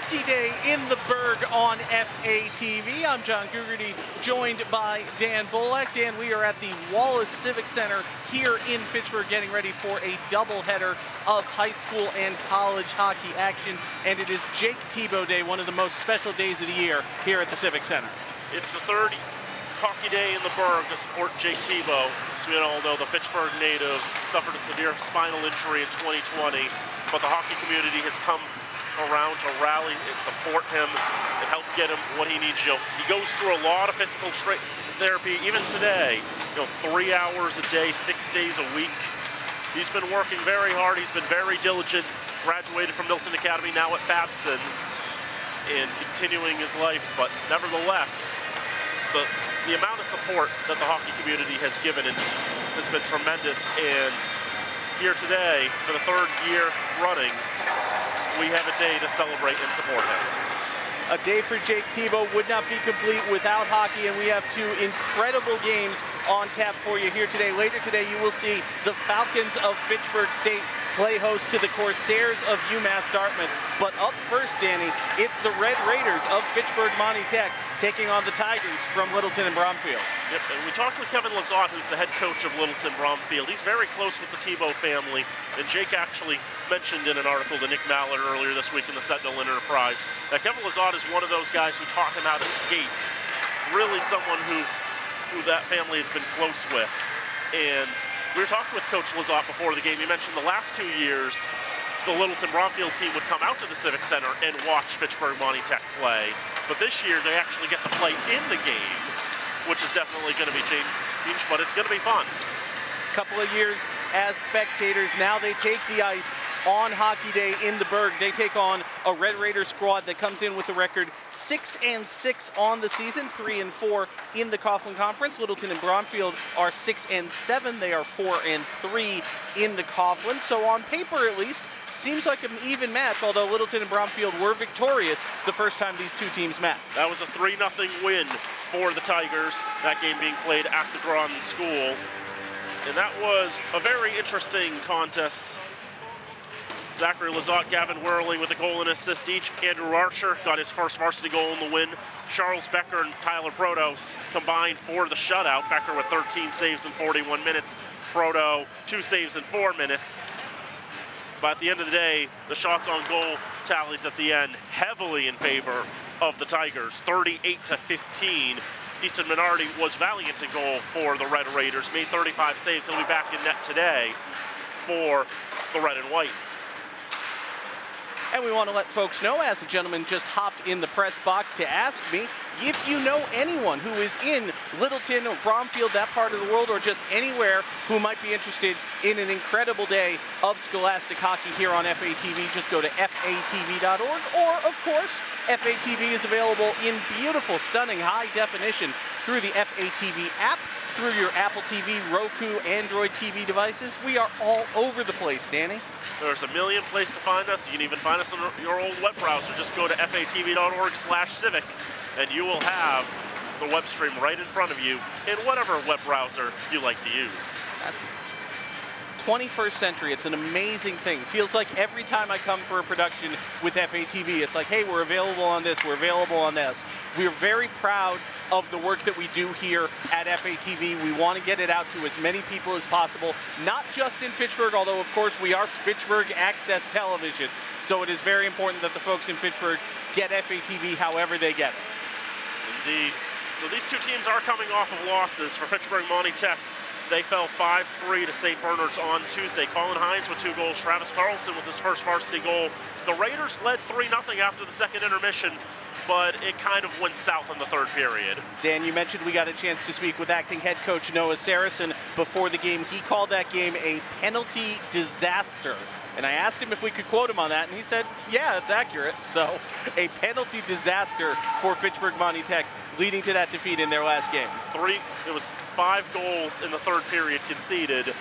Hockey Day in the Berg on FATV. I'm John Gugerty, joined by Dan Bullock. Dan, we are at the Wallace Civic Center here in Fitchburg, getting ready for a doubleheader of high school and college hockey action. And it is Jake Thibault Day, one of the most special days of the year here at the Civic Center. It's the third Hockey Day in the Berg to support Jake Thibault. As we all know, the Fitchburg native suffered a severe spinal injury in 2020, but the hockey community has come around to rally and support him and help get him what he needs. He goes through a lot of physical therapy, even today. 3 hours a day, 6 days a week. He's been working very hard. He's been very diligent. Graduated from Littleton Academy, now at Babson, and continuing his life. But nevertheless, the amount of support that the hockey community has given has been tremendous. And here today, for the third year running, we have a day to celebrate and support him. A day for Jake Thibault would not be complete without hockey, and we have two incredible games on tap for you here today. Later today, you will see the Falcons of Fitchburg State play host to the Corsairs of UMass Dartmouth. But up first, Danny, it's the Red Raiders of Fitchburg Monty Tech taking on the Tigers from Littleton and Bromfield. Yep, and we talked with Kevin Lizotte, who's the head coach of Littleton Bromfield. He's very close with the Thibault family, and Jake actually mentioned in an article to Nick Mallard earlier this week in the Sentinel Enterprise that Kevin Lizotte is one of those guys who taught him how to skate. Really someone who that family has been close with. And we were talking with Coach Lizotte before the game. He mentioned the last 2 years, the Littleton Bromfield team would come out to the Civic Center and watch Fitchburg Monty Tech play. But this year, they actually get to play in the game, which is definitely going to be changed, but it's going to be fun. Couple of years as spectators. Now they take the ice on Hockey Day in the Berg. They take on a Red Raider squad that comes in with a record 6-6 on the season, 3-4 in the Coughlin Conference. Littleton and Bromfield are 6-7. They are 4-3 in the Coughlin. So on paper, at least, seems like an even match, although Littleton and Bromfield were victorious the first time these two teams met. That was a 3-0 win for the Tigers, that game being played at the Groton School. And that was a very interesting contest. Zachary Lizotte, Gavin Whirling with a goal and assist each. Andrew Archer got his first varsity goal in the win. Charles Becker and Tyler Brodos combined for the shutout. Becker with 13 saves in 41 minutes. Brodo, 2 saves in 4 minutes. But at the end of the day, the shots on goal tallies at the end heavily in favor of the Tigers, 38-15. Easton Minardi was valiant in goal for the Red Raiders, made 35 saves. He'll be back in net today for the Red and White. And we want to let folks know, as a gentleman just hopped in the press box to ask me, if you know anyone who is in Littleton or Bromfield, that part of the world, or just anywhere who might be interested in an incredible day of scholastic hockey here on FATV, just go to fatv.org. Or, of course, FATV is available in beautiful, stunning, high definition through the FATV app, through your Apple TV, Roku, Android TV devices. We are all over the place, Danny. There's a million places to find us. You can even find us on your old web browser. Just go to fatv.org/civic, and you will have the web stream right in front of you in whatever web browser you like to use. That's 21st century. It's an amazing thing. Feels like every time I come for a production with FATV, it's like, hey, we're available on this, we're available on this. We're very proud of the work that we do here at FATV. We want to get it out to as many people as possible, not just in Fitchburg, although of course we are Fitchburg Access Television. So it is very important that the folks in Fitchburg get FATV however they get it. Indeed. So these two teams are coming off of losses. For Fitchburg Monty Tech, they fell 5-3 to St. Bernard's on Tuesday. Colin Hines with 2 goals, Travis Carlson with his first varsity goal. The Raiders led 3-0 after the second intermission, but it kind of went south in the third period. Dan, you mentioned we got a chance to speak with acting head coach Noah Saracen before the game. He called that game a penalty disaster. And I asked him if we could quote him on that, and he said, yeah, it's accurate. So a penalty disaster for Fitchburg Monty Tech, leading to that defeat in their last game. It was 5 goals in the third period conceded.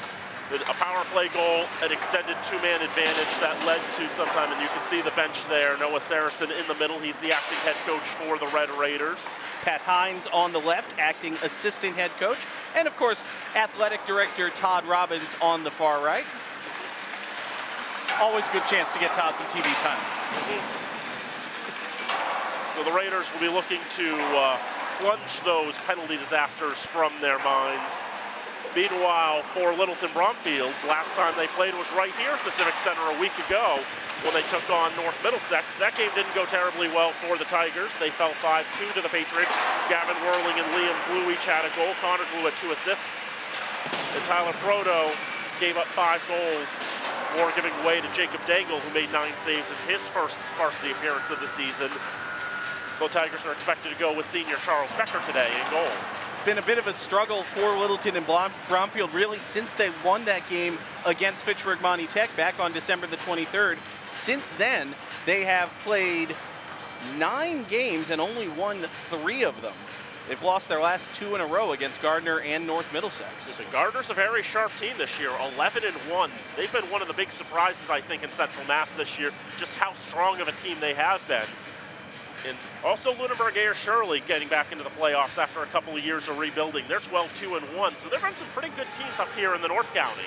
A power play goal, an extended 2-man advantage that led to sometime, and you can see the bench there. Noah Saracen in the middle. He's the acting head coach for the Red Raiders. Pat Hines on the left, acting assistant head coach. And of course, athletic director Todd Robbins on the far right. Always a good chance to get Todd some TV time. So the Raiders will be looking to plunge those penalty disasters from their minds. Meanwhile, for Littleton Bromfield, last time they played was right here at the Civic Center a week ago when they took on North Middlesex. That game didn't go terribly well for the Tigers. They fell 5-2 to the Patriots. Gavin Whirling and Liam Blue each had a goal. Connor Blue had 2 assists. And Tyler Proto gave up 5 goals, more giving way to Jacob Dangle, who made 9 saves in his first varsity appearance of the season. The Tigers are expected to go with senior Charles Becker today in goal. Been a bit of a struggle for Littleton and Bromfield really since they won that game against Fitchburg Monty Tech back on December the 23rd. Since then, they have played 9 games and only won 3 of them. They've lost their last 2 in a row against Gardner and North Middlesex. Gardner's a very sharp team this year, 11-1. They've been one of the big surprises, I think, in Central Mass this year, just how strong of a team they have been. And also Lunenburg Ayer Shirley getting back into the playoffs after a couple of years of rebuilding. They're 12-2-1, so there have been some pretty good teams up here in the North County.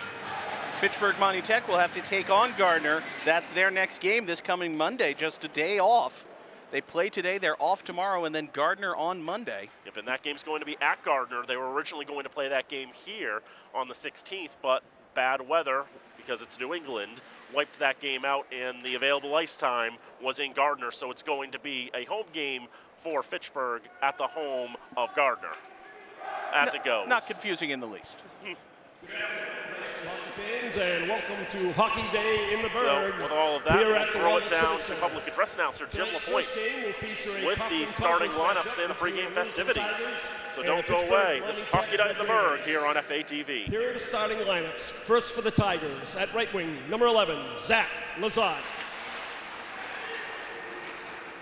Fitchburg Monty Tech will have to take on Gardner. That's their next game this coming Monday, just a day off. They play today, they're off tomorrow, and then Gardner on Monday. Yep, and that game's going to be at Gardner. They were originally going to play that game here on the 16th, but bad weather, because it's New England, wiped that game out, and the available ice time was in Gardner, so it's going to be a home game for Fitchburg at the home of Gardner, as it goes. Not confusing in the least. Fans, and welcome to Hockey Day in the Berg. So with all of that, here we'll at the throw it down to Center. public address announcer Jim Tonight's LaPointe first game will feature a with the starting lineups and the pregame festivities. So don't go away. This is Hockey Night in the Berg here on FATV. Here are the starting lineups. First for the Tigers, at right wing, number 11, Zach Lazat.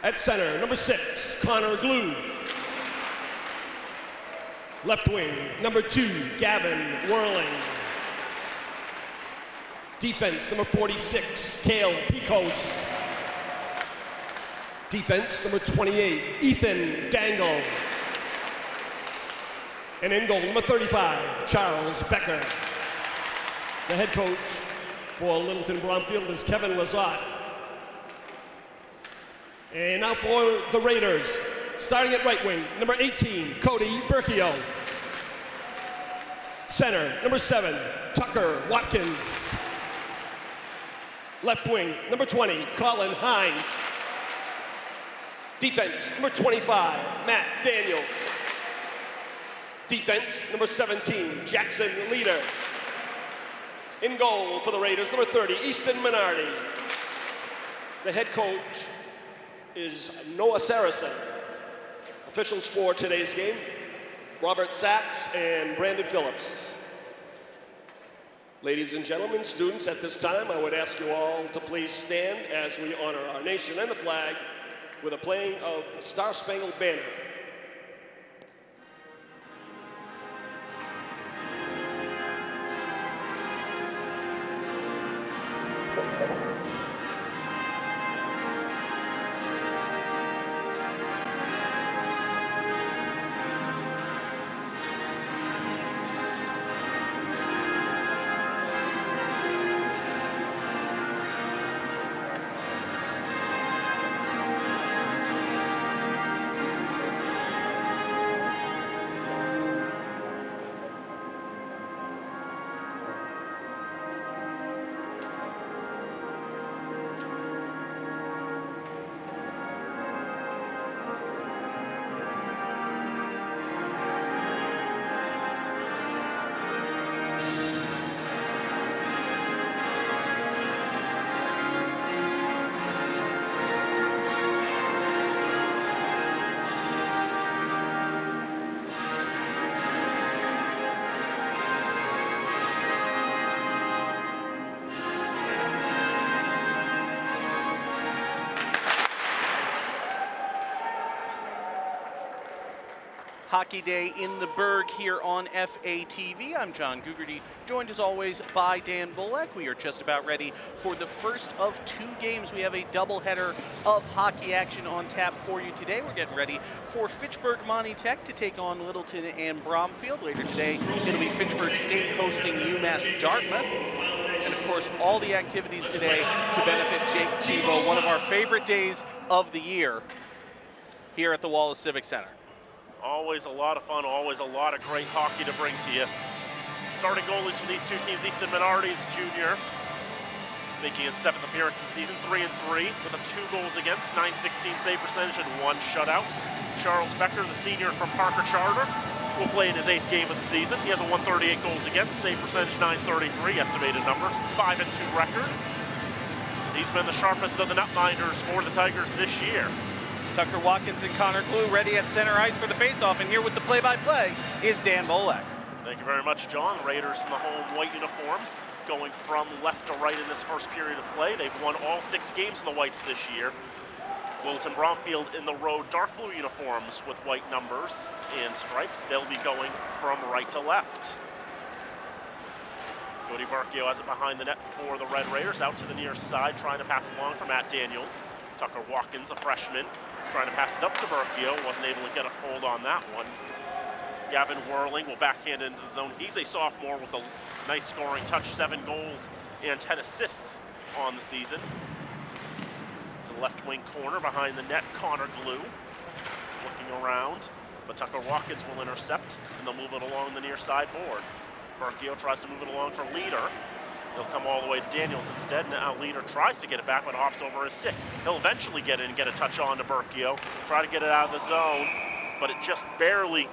At center, number 6, Connor Glue. Left wing, number 2, Gavin Whirling. Defense, number 46, Cale Picos. Defense, number 28, Ethan Dangle. And in goal, number 35, Charles Becker. The head coach for Littleton Bromfield is Kevin Lazat. And now for the Raiders, starting at right wing, number 18, Cody Berkio. Center, number 7, Tucker Watkins. Left wing, number 20, Colin Hines. Defense, number 25, Matt Daniels. Defense, number 17, Jackson Leader. In goal for the Raiders, number 30, Easton Minardi. The head coach is Noah Saracen. Officials for today's game, Robert Sachs and Brandon Phillips. Ladies and gentlemen, students, at this time, I would ask you all to please stand as we honor our nation and the flag with a playing of the Star Spangled Banner. Hockey Day in the Berg here on FATV. I'm John Gugerty, joined as always by Dan Bullock. We are just about ready for the first of 2 games. We have a doubleheader of hockey action on tap for you today. We're getting ready for Fitchburg Monty Tech to take on Littleton and Bromfield. Later today, it'll be Fitchburg State hosting UMass Dartmouth. And of course, all the activities today to benefit Jake Tebow, one of our favorite days of the year. here at the Wallace Civic Center. Always a lot of fun, always a lot of great hockey to bring to you. Starting goalies for these two teams, Easton Minardi's junior, making his 7th appearance this season, 3-3 with a 2 goals against, .916 save percentage and 1 shutout. Charles Becker, the senior from Parker Charter, will play in his 8th game of the season. He has a 138 goals against, save percentage .933, estimated numbers, 5-2 record. He's been the sharpest of the netminders for the Tigers this year. Tucker Watkins and Connor Glue ready at center ice for the faceoff, and here with the play-by-play is Dan Bolak. Thank you very much, John. Raiders in the home white uniforms, going from left to right in this first period of play. They've won all 6 games in the whites this year. Littleton Bromfield in the road dark blue uniforms with white numbers and stripes. They'll be going from right to left. Cody Barkio has it behind the net for the Red Raiders, out to the near side, trying to pass along for Matt Daniels. Tucker Watkins, a freshman, trying to pass it up to Barkio, wasn't able to get a hold on that one. Gavin Whirling will backhand into the zone. He's a sophomore with a nice scoring touch, 7 goals and 10 assists on the season. It's a left wing corner behind the net. Connor Glue looking around, but Tucker Watkins will intercept, and they'll move it along the near side boards. Barkio tries to move it along for Leader. He'll come all the way to Daniels instead. Now Leader tries to get it back, but hops over his stick. He'll eventually get in and get a touch on to Barkio. Try to get it out of the zone, but it just barely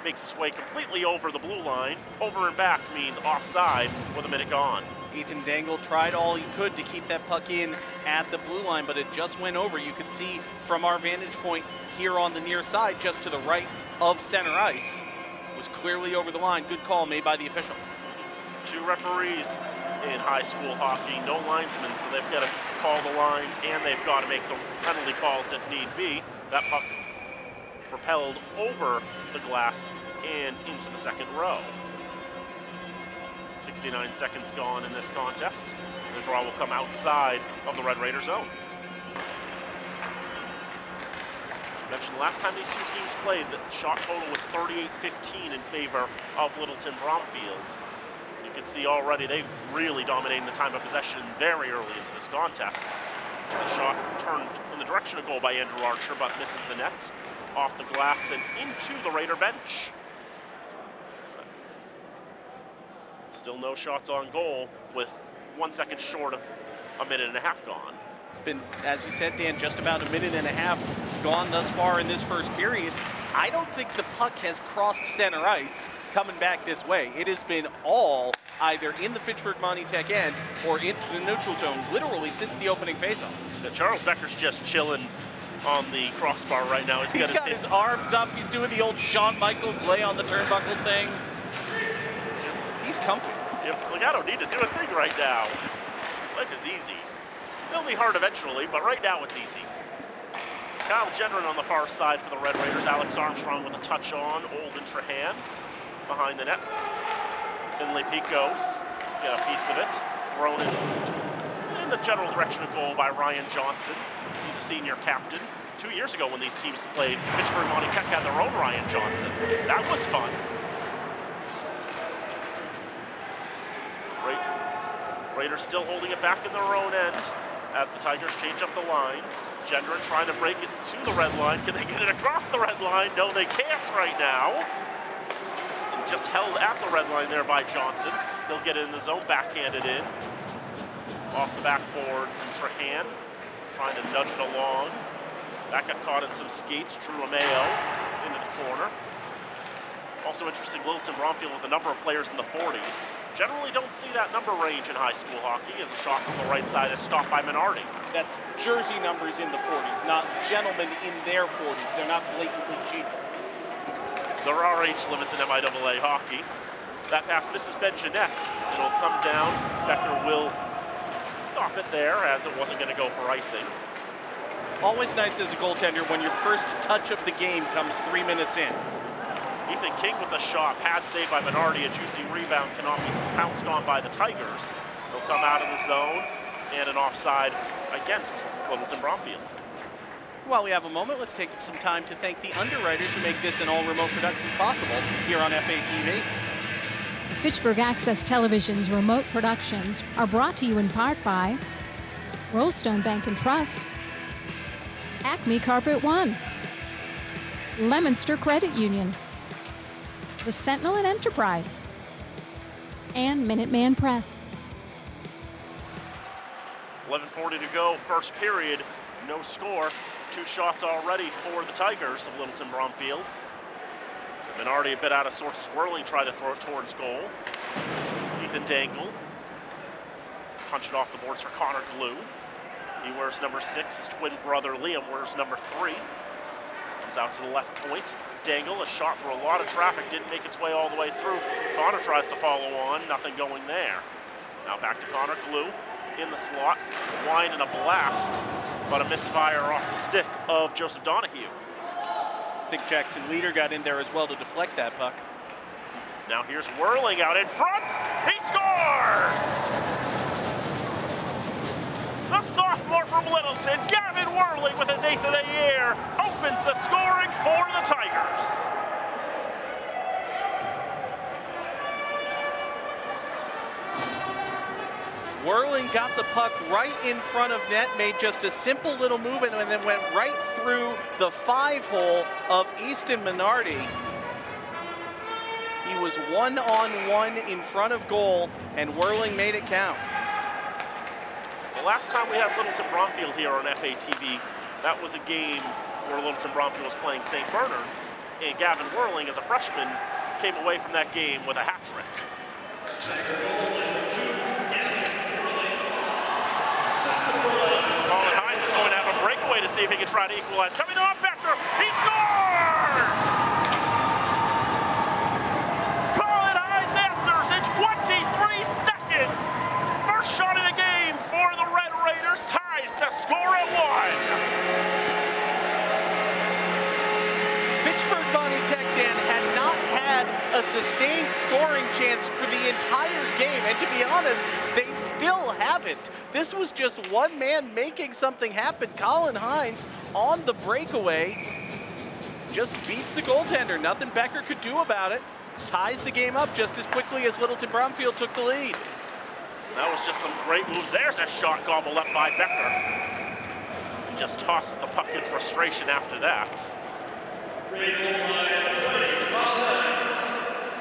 makes its way completely over the blue line. Over and back means offside with a minute gone. Ethan Dangle tried all he could to keep that puck in at the blue line, but it just went over. You could see from our vantage point here on the near side, just to the right of center ice, was clearly over the line. Good call made by the official. 2 referees in high school hockey, no linesmen, so they've got to call the lines and they've got to make the penalty calls if need be. That puck propelled over the glass and into the second row. 69 seconds gone in this contest. The draw will come outside of the Red Raider zone. As I mentioned, last time these two teams played, the shot total was 38-15 in favor of Littleton Bromfield. You can see already they've really dominated the time of possession very early into this contest. It's a shot turned in the direction of goal by Andrew Archer, but misses the net. Off the glass and into the Raider bench. Still no shots on goal with 1 second short of a minute and a half gone. It's been, as you said, Dan, just about a minute and a half gone thus far in this first period. I don't think the puck has crossed center ice coming back this way. It has been all either in the Fitchburg Monty Tech end or into the neutral zone, literally since the opening faceoff. Charles Becker's just chilling on the crossbar right now. He's got his arms up. He's doing the old Shawn Michaels lay on the turnbuckle thing. He's comfy. Yep, it's like, I don't need to do a thing right now. Life is easy. It'll be hard eventually, but right now it's easy. Kyle Gendron on the far side for the Red Raiders. Alex Armstrong with a touch on. Olden Trahan behind the net. Finley Picos get a piece of it. Thrown in the general direction of goal by Ryan Johnson. He's a senior captain. 2 years ago when these teams played, Fitchburg Monty Tech had their own Ryan Johnson. That was fun. Raiders still holding it back in their own end as the Tigers change up the lines. Gendron trying to break it to the red line. Can they get it across the red line? No, they can't right now. And just held at the red line there by Johnson. He'll get it in the zone, backhanded in. Off the backboards, and Trahan trying to nudge it along. That got caught in some skates. Drew Romeo into the corner. Also interesting, Littleton Bromfield with a number of players in the 40s. Generally don't see that number range in high school hockey, as a shot from the right side is stopped by Minardi. That's jersey numbers in the 40s, not gentlemen in their 40s. They're not blatantly cheating. There are age limits in MIAA hockey. That pass misses Ben Jeanette. It'll come down. Becker will stop it there, as it wasn't going to go for icing. Always nice as a goaltender when your first touch of the game comes 3 minutes in. Ethan King with the shot, pad save by Minardi, a juicy rebound cannot be pounced on by the Tigers. They'll come out of the zone, and an offside against Littleton Bromfield. While we have a moment, let's take some time to thank the underwriters who make this and all remote productions possible here on FATV. Fitchburg Access Television's remote productions are brought to you in part by Rollstone Bank and Trust, Acme Carpet One, Leominster Credit Union, the Sentinel and Enterprise, and Minuteman Press. 11:40 to go, first period, no score. 2 shots already for the Tigers of Littleton Bromfield. Minardi a bit out of sorts as Whirling tried to throw it towards goal. Ethan Dangle punch it off the boards for Connor Glue. He wears number 6. His twin brother Liam wears number 3. Comes out to the left point. Dangle, a shot through a lot of traffic, didn't make its way all the way through. Connor tries to follow on, nothing going there. Now back to Connor Glue in the slot. Wine and a blast, but a misfire off the stick of Joseph Donahue. I think Jackson Leader got in there as well to deflect that puck. Now here's Whirling out in front. He scores! The sophomore from Littleton, Gavin Whirling, with his 8th of the year, opens the scoring for the Tigers. Whirling got the puck right in front of net, made just a simple little move, and then went right through the 5-hole of Easton Minardi. He was 1-on-1 in front of goal, and Whirling made it count. The last time we had Littleton Bromfield here on FATV, that was a game where Littleton Bromfield was playing St. Bernard's, and Gavin Whirling, as a freshman, came away from that game with a hat trick. Colin Hines is going to have a breakaway to see if he can try to equalize. Coming on Becker, he scores! Colin Hines answers in 23 seconds. First shot of the game for the Red Raiders, ties the score at 1. Fitchburg Bonnie Tech, Dan, had not had a sustained scoring chance for the entire game, and to be honest, they still haven't. This was just one man making something happen. Colin Hines on the breakaway just beats the goaltender. Nothing Becker could do about it. Ties the game up just as quickly as Littleton Bromfield took the lead. That was just some great moves. There's a shot gobbled up by Becker. He just tosses the puck in frustration after that.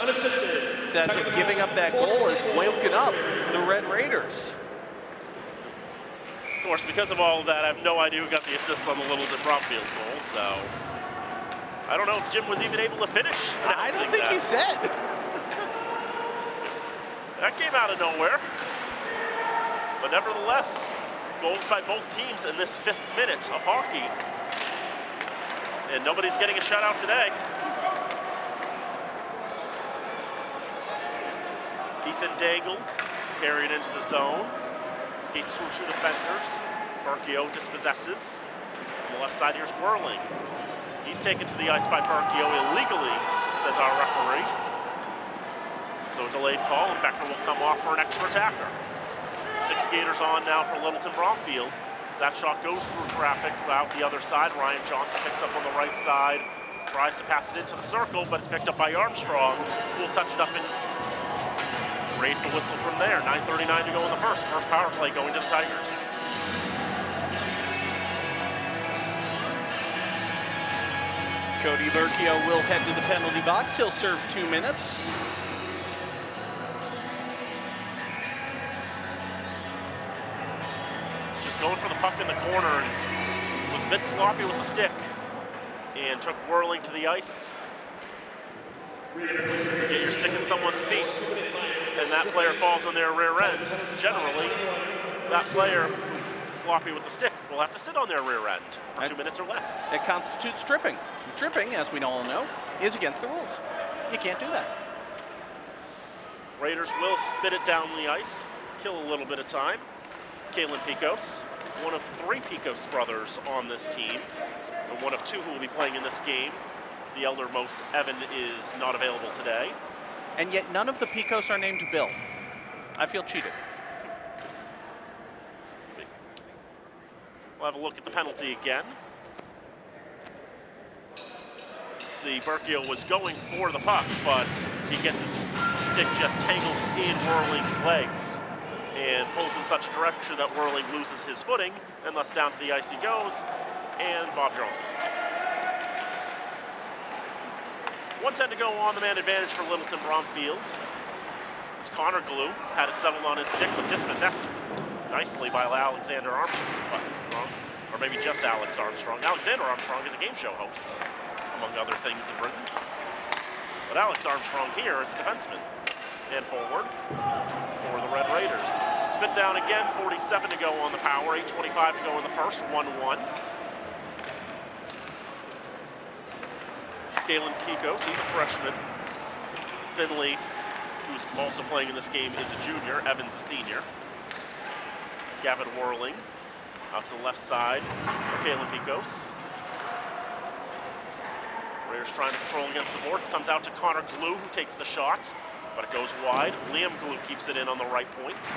Unassisted. It's as if giving up that goal has woken up the Red Raiders. Of course, because of all of that, I have no idea who got the assists on the Littleton Bromfield goal, so I don't know if Jim was even able to finish. I don't think he said. That came out of nowhere. But nevertheless, goals by both teams in this 5th minute of hockey. And nobody's getting a shutout today. Ethan Dangle carried into the zone. Skates through 2 defenders. Berkio dispossesses. On the left side, here's Whirling. He's taken to the ice by Berkio illegally, says our referee. So a delayed call, and Becker will come off for an extra attacker. 6 skaters on now for Littleton Bromfield. As that shot goes through traffic out the other side, Ryan Johnson picks up on the right side, tries to pass it into the circle, but it's picked up by Armstrong, who will touch it up and raise the whistle from there. 9:39 to go in the first. First power play going to the Tigers. Cody Berkio will head to the penalty box. He'll serve 2 minutes. Just going for the puck in the corner and was a bit sloppy with the stick and took Whirling to the ice. Get your stick in someone's feet and that player falls on their rear end. Generally, that player sloppy with the stick will have to sit on their rear end for 2 minutes or less. It constitutes tripping. Tripping, as we all know, is against the rules. You can't do that. Raiders will spit it down the ice, kill a little bit of time. Kalen Picos, one of 3 Picos brothers on this team, and one of 2 who will be playing in this game. The eldermost, Evan, is not available today. And yet none of the Picos are named Bill. I feel cheated. We'll have a look at the penalty again. See, Berkio was going for the puck, but he gets his stick just tangled in Whirling's legs and pulls in such a direction that Whirling loses his footing, and thus down to the ice he goes, and Bob Jerome. 1:10 to go on the man advantage for Littleton Bromfield. As Connor Glue had it settled on his stick, but dispossessed nicely by Alexander Armstrong, or maybe just Alex Armstrong. Alexander Armstrong is a game show host, among other things in Britain. But Alex Armstrong here is a defenseman and forward for the Red Raiders. Spit down again, 47 to go on the power, 8:25 to go in the first, 1-1. Kalen Kikos, he's a freshman. Finley, who's also playing in this game, is a junior. Evans, a senior. Gavin Whirling out to the left side for Kalen Kikos. Raiders trying to control against the boards. Comes out to Connor Glue, who takes the shot, but it goes wide. Liam Glue keeps it in on the right point.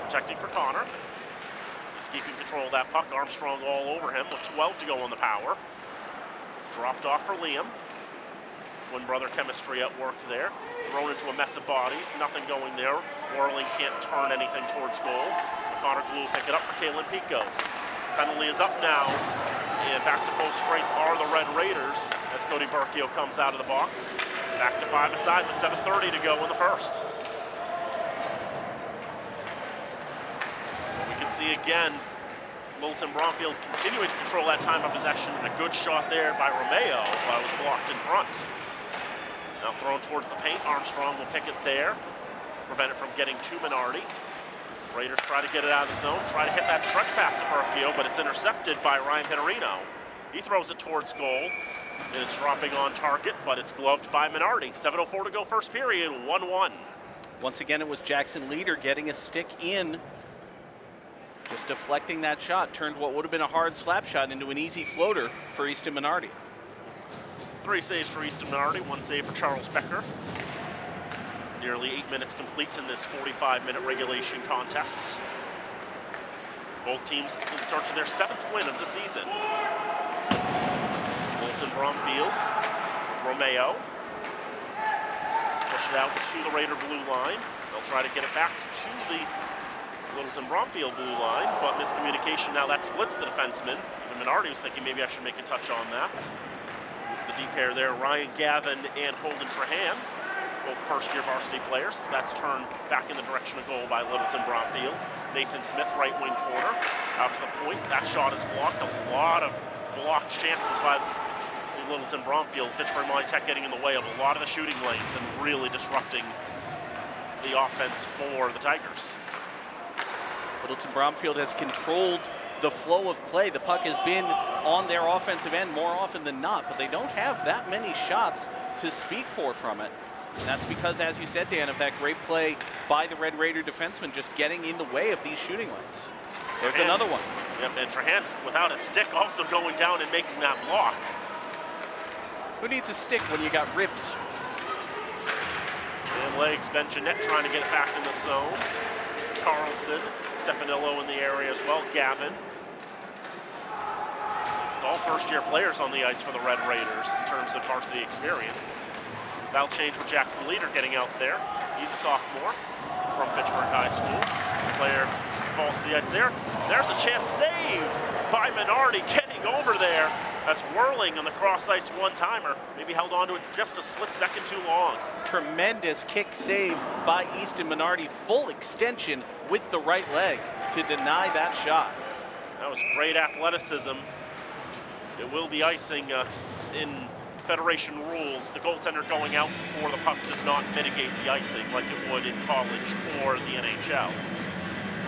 Protecting for Connor. He's keeping control of that puck. Armstrong all over him with 12 to go on the power. Dropped off for Liam. Twin brother chemistry at work there. Thrown into a mess of bodies. Nothing going there. Whirling can't turn anything towards goal. Connor Glue pick it up for Kalen Picos. Penalty is up now. And back to full strength are the Red Raiders as Cody Berkio comes out of the box. Back to 5-a-side with 7:30 to go in the first. But we can see again Littleton Bromfield continuing to control that time of possession. And a good shot there by Romeo, but was blocked in front. Now thrown towards the paint. Armstrong will pick it there. Prevent it from getting to Minardi. Raiders try to get it out of the zone, try to hit that stretch pass to Berkio, but it's intercepted by Ryan Pittarino. He throws it towards goal, and it's dropping on target, but it's gloved by Minardi. 7:04 to go first period, 1-1. Once again, it was Jackson Leader getting a stick in, just deflecting that shot, turned what would have been a hard slap shot into an easy floater for Easton Minardi. 3 saves for Easton Minardi, 1 save for Charles Becker. Nearly 8 minutes complete in this 45-minute regulation contest. Both teams in search of their 7th win of the season. Littleton Bromfield, Romeo. Push it out to the Raider blue line. They'll try to get it back to the Littleton Bromfield blue line, but miscommunication now that splits the defenseman. Even Minardi was thinking maybe I should make a touch on that. The deep pair there, Ryan Gavin and Holden Trahan. Both first-year varsity players. That's turned back in the direction of goal by Littleton Bromfield. Nathan Smith, right wing corner, out to the point. That shot is blocked. A lot of blocked chances by Littleton Bromfield. Fitchburg Monty getting in the way of a lot of the shooting lanes and really disrupting the offense for the Tigers. Littleton Bromfield has controlled the flow of play. The puck has been on their offensive end more often than not, but they don't have that many shots to speak for from it. And that's because, as you said, Dan, of that great play by the Red Raider defenseman just getting in the way of these shooting lanes. There's another one. Yep, and Trahan's without a stick also going down and making that block. Who needs a stick when you got ribs? And legs, Ben Jeanette trying to get it back in the zone. Carlson, Stefanillo in the area as well, Gavin. It's all first-year players on the ice for the Red Raiders in terms of varsity experience. That'll change with Jackson Leader getting out there. He's a sophomore from Fitchburg High School. The player falls to the ice there. There's a chance save by Minardi getting over there as Whirling on the cross-ice one-timer. Maybe held on to it just a split second too long. Tremendous kick save by Easton Minardi. Full extension with the right leg to deny that shot. That was great athleticism. It will be icing in Federation rules. The goaltender going out before the puck does not mitigate the icing like it would in college or the NHL,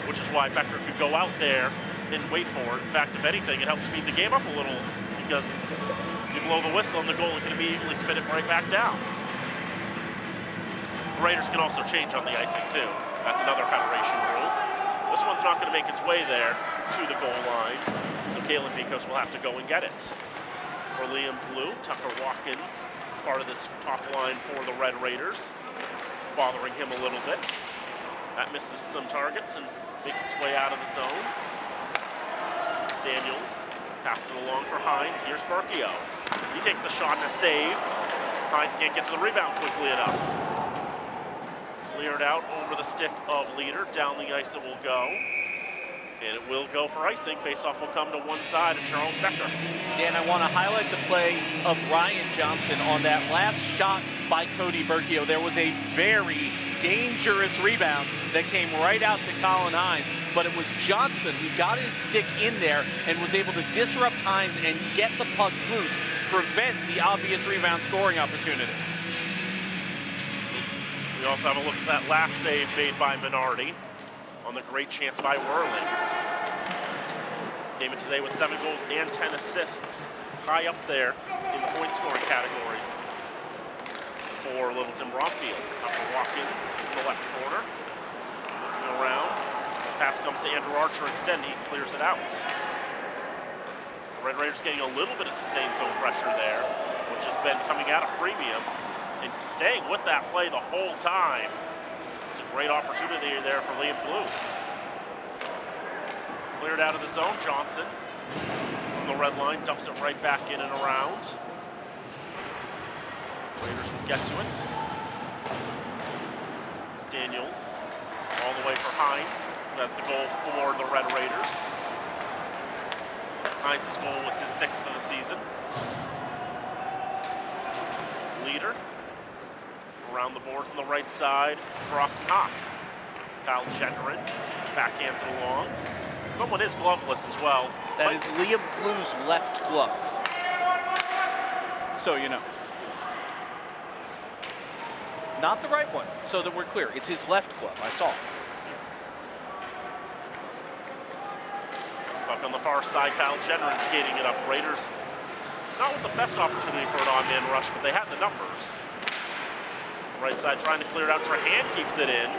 which is why Becker could go out there and wait for it. In fact, if anything, it helps speed the game up a little because you blow the whistle and the goalie can immediately spin it right back down. The Raiders can also change on the icing too. That's another Federation rule. This one's not going to make its way there to the goal line, so Kalen Picos will have to go and get it. For Liam Blue, Tucker Watkins, part of this top line for the Red Raiders, bothering him a little bit. That misses some targets and makes its way out of the zone. Daniels passed it along for Hines. Here's Berkio. He takes the shot and a save. Hines can't get to the rebound quickly enough. Cleared out over the stick of Leader. Down the ice it will go. And it will go for icing. Face-off will come to one side of Charles Becker. Dan, I want to highlight the play of Ryan Johnson on that last shot by Cody Berkio. There was a very dangerous rebound that came right out to Colin Hines, but it was Johnson who got his stick in there and was able to disrupt Hines and get the puck loose, prevent the obvious rebound scoring opportunity. We also have a look at that last save made by Minardi on the great chance by Whirling. Came in today with 7 goals and 10 assists, high up there in the point scoring categories for Littleton Bromfield. Tucker Watkins in the left corner, looking around. This pass comes to Andrew Archer instead, and he clears it out. The Red Raiders getting a little bit of sustained zone pressure there, which has been coming at a premium and staying with that play the whole time. It's a great opportunity there for Liam Blue. Cleared out of the zone, Johnson from the red line, dumps it right back in and around. Raiders will get to it. It's Daniels all the way for Hines, who has the goal for the Red Raiders. Hines' goal was his 6th of the season. Leader around the boards on the right side for Austin Haas. Kyle Gendron backhands it along. Someone is gloveless as well. That is Liam Blue's left glove. So you know. Not the right one, so that we're clear. It's his left glove, I saw. Puck on the far side, Kyle Gendron skating it up. Raiders not with the best opportunity for an odd-man rush, but they had the numbers. Right side trying to clear it out. Trahan keeps it in.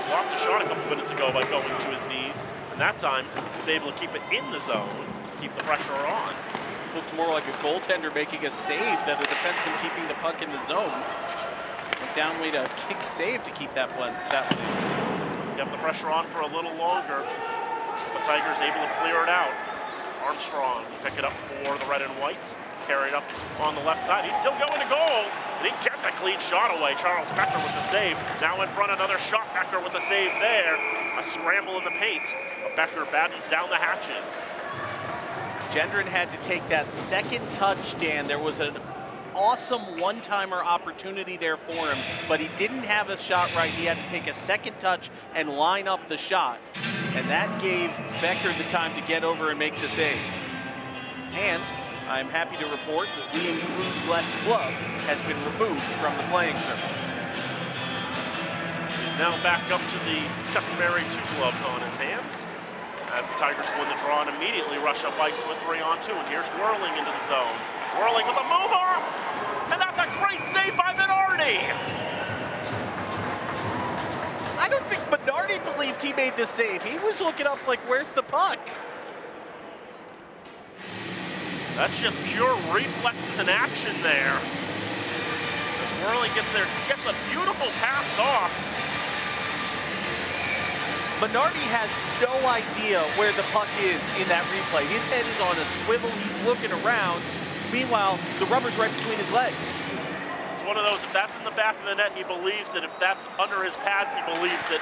Blocked a shot a couple minutes ago by going to his knees. And that time was able to keep it in the zone, keep the pressure on. Looked more like a goaltender making a save than a defenseman keeping the puck in the zone. Went down way to kick save to keep that one. Kept the pressure on for a little longer. The Tigers able to clear it out. Armstrong pick it up for the red and white. Carried up on the left side. He's still going to goal. And he gets a clean shot away. Charles Becker with the save. Now in front, another shot. Becker with the save there. A scramble in the paint. But Becker battens down the hatches. Gendron had to take that second touch, Dan. There was an awesome one-timer opportunity there for him, but he didn't have a shot right. He had to take a second touch and line up the shot. And that gave Becker the time to get over and make the save. And I'm happy to report that Liam Blue's left glove has been removed from the playing surface. He's now back up to the customary 2 gloves on his hands as the Tigers win the draw and immediately rush up ice to a 3-on-2. And here's Whirling into the zone. Whirling with a move off, and that's a great save by Minardi. I don't think Minardi believed he made the save. He was looking up like, where's the puck? That's just pure reflexes in action there. As Whirling gets there, gets a beautiful pass off. Minardi has no idea where the puck is in that replay. His head is on a swivel, he's looking around. Meanwhile, the rubber's right between his legs. It's one of those, if that's in the back of the net, he believes it. If that's under his pads, he believes it.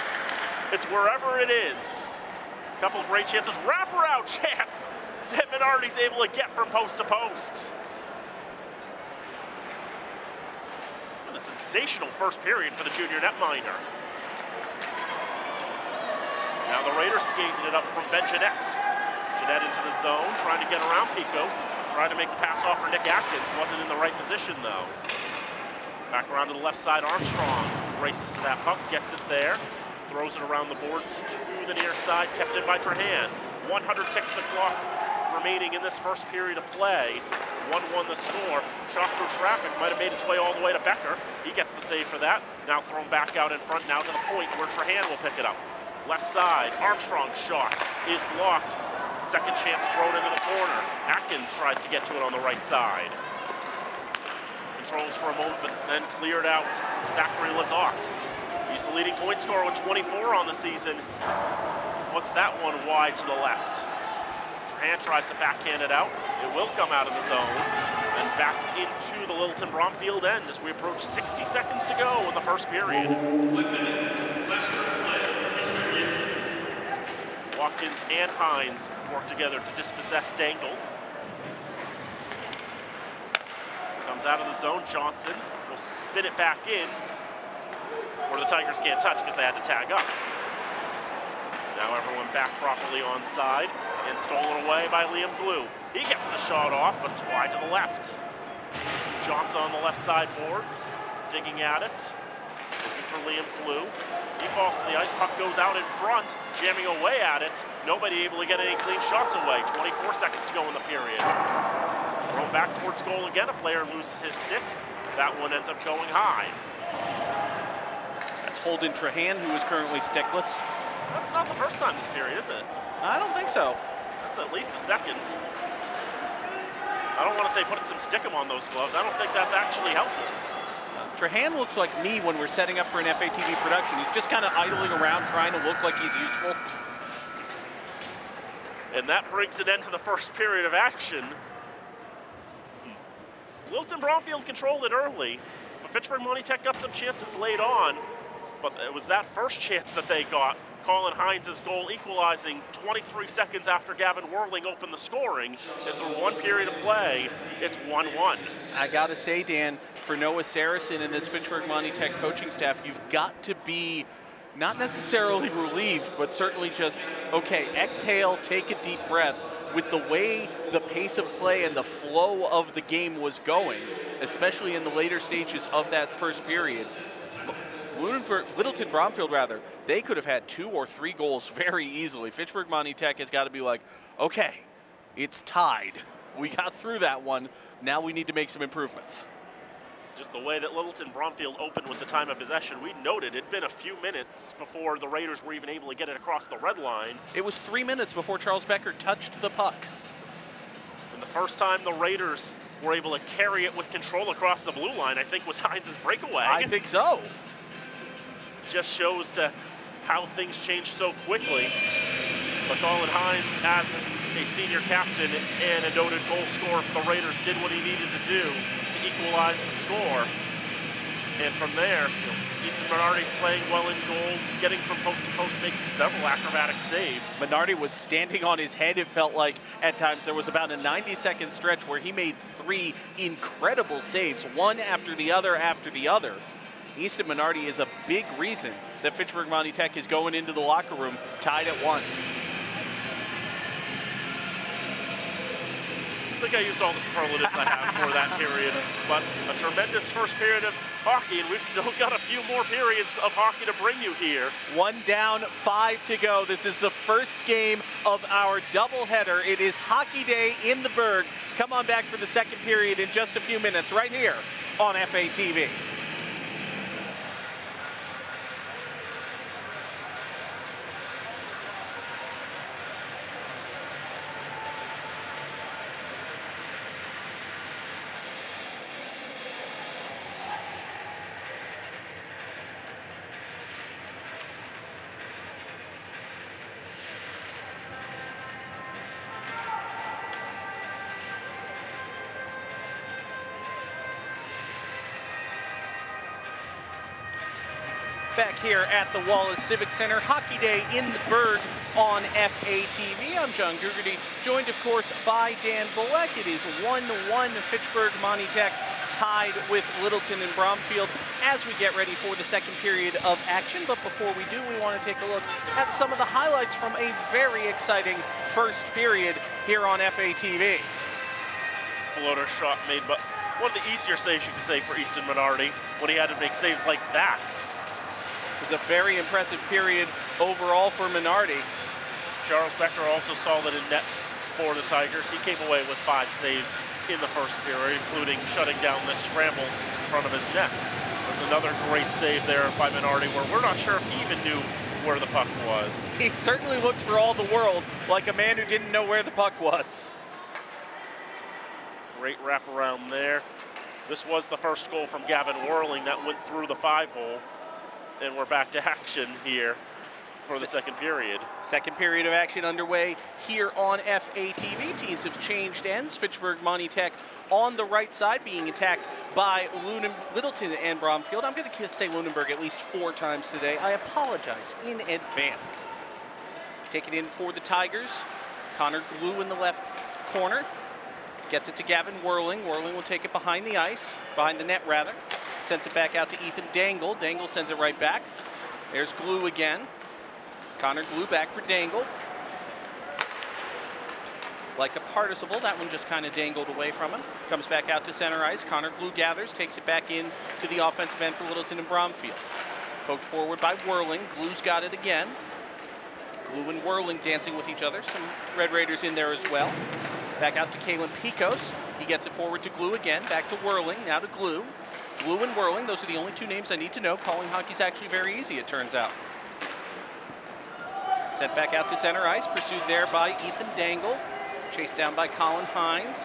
It's wherever it is. A couple of great chances, wraparound chance that Minardi's able to get from post to post. It's been a sensational first period for the junior netminder. Now the Raiders skating it up from Ben Jeanette. Jeanette into the zone, trying to get around Picos, trying to make the pass off for Nick Atkins. Wasn't in the right position though. Back around to the left side, Armstrong races to that puck, gets it there, throws it around the boards to the near side, kept in by Trahan. 100 ticks the clock remaining in this first period of play. 1-1 the score. Shot through traffic, might have made its way all the way to Becker. He gets the save for that. Now thrown back out in front, now to the point where Trahan will pick it up. Left side, Armstrong's shot is blocked. Second chance thrown into the corner. Atkins tries to get to it on the right side. Controls for a moment, but then cleared out. Zachary Lazat. He's the leading point scorer with 24 on the season. Puts that one wide to the left. Trahan tries to backhand it out. It will come out of the zone. And back into the Littleton Bromfield end as we approach 60 seconds to go in the first period. Hopkins and Hines work together to dispossess Dangle. Comes out of the zone. Johnson will spin it back in, where the Tigers can't touch because they had to tag up. Now everyone back properly onside and stolen away by Liam Glue. He gets the shot off, but it's wide to the left. Johnson on the left side boards, digging at it, looking for Liam Glue. He falls to the ice, puck goes out in front, jamming away at it. Nobody able to get any clean shots away. 24 seconds to go in the period. Thrown back towards goal again, a player loses his stick. That one ends up going high. That's Holden Trahan, who is currently stickless. That's not the first time this period, is it? I don't think so. That's at least the second. I don't want to say put some stickum on those gloves. I don't think that's actually helpful. Trahan looks like me when we're setting up for an FATV production. He's just kind of idling around trying to look like he's useful. And that brings an end to the first period of action. Littleton Bromfield controlled it early, but Fitchburg Monty Tech got some chances late on. But it was that first chance that they got, Colin Hines' goal equalizing 23 seconds after Gavin Whirling opened the scoring. And through one period of play, it's 1-1. I gotta say, Dan, for Noah Saracen and this Fitchburg Monty Tech coaching staff, you've got to be not necessarily relieved, but certainly just, okay, exhale, take a deep breath. With the way the pace of play and the flow of the game was going, especially in the later stages of that first period, Littleton Bromfield, rather, they could have had 2 or 3 goals very easily. Fitchburg Monty Tech has got to be like, okay, it's tied. We got through that one. Now we need to make some improvements. Just the way that Littleton Bromfield opened with the time of possession, we noted it'd been a few minutes before the Raiders were even able to get it across the red line. It was 3 minutes before Charles Becker touched the puck. And the first time the Raiders were able to carry it with control across the blue line, I think, was Hines' breakaway. I think so. Just shows to how things change so quickly. But Colin Hines, as a senior captain and a noted goal scorer for the Raiders, did what he needed to do to equalize the score. And from there, Easton Minardi playing well in goal, getting from post to post, making several acrobatic saves. Minardi was standing on his head, it felt like at times. There was about a 90-second stretch where he made 3 incredible saves, one after the other after the other. Easton Minardi is a big reason that Fitchburg Monty Tech is going into the locker room tied at 1. I think I used all the superlatives I have for that period, but a tremendous first period of hockey, and we've still got a few more periods of hockey to bring you here. 1 down, 5 to go. This is the first game of our doubleheader. It is Hockey Day in the Berg. Come on back for the second period in just a few minutes, right here on FATV. Back here at the Wallace Civic Center, Hockey Day in the Berg on FATV. I'm John Gugerty, joined, of course, by Dan Bullock. It is 1-1, Fitchburg Monty Tech tied with Littleton and Bromfield as we get ready for the second period of action. But before we do, we want to take a look at some of the highlights from a very exciting first period here on FATV. Floater shot made, but one of the easier saves you could say for Easton Minardi when he had to make saves like that. It was a very impressive period overall for Minardi. Charles Becker also solid in net for the Tigers. He came away with 5 saves in the first period, including shutting down the scramble in front of his net. There's another great save there by Minardi where we're not sure if he even knew where the puck was. He certainly looked for all the world like a man who didn't know where the puck was. Great wraparound there. This was the first goal from Gavin Whirling that went through the 5-hole. And we're back to action here for the second period. Second period of action underway here on FATV. Teams have changed ends. Fitchburg Monty Tech on the right side being attacked by Littleton and Bromfield. I'm going to say Lunenburg at least 4 times today. I apologize in advance. Take it in for the Tigers. Connor Glue in the left corner. Gets it to Gavin Whirling. Whirling will take it behind the ice, behind the net rather. Sends it back out to Ethan Dangle. Dangle sends it right back. There's Glue again. Connor Glue back for Dangle. Like a participle, that one just kind of dangled away from him. Comes back out to center ice. Connor Glue gathers, takes it back in to the offensive end for Littleton and Bromfield. Poked forward by Whirling. Glue's got it again. Glue and Whirling dancing with each other. Some Red Raiders in there as well. Back out to Kalen Picos. He gets it forward to Glue again. Back to Whirling, now to Glue. Glue and Whirling, those are the only two names I need to know. Calling hockey's actually very easy, it turns out. Sent back out to center ice, pursued there by Ethan Dangle. Chased down by Colin Hines.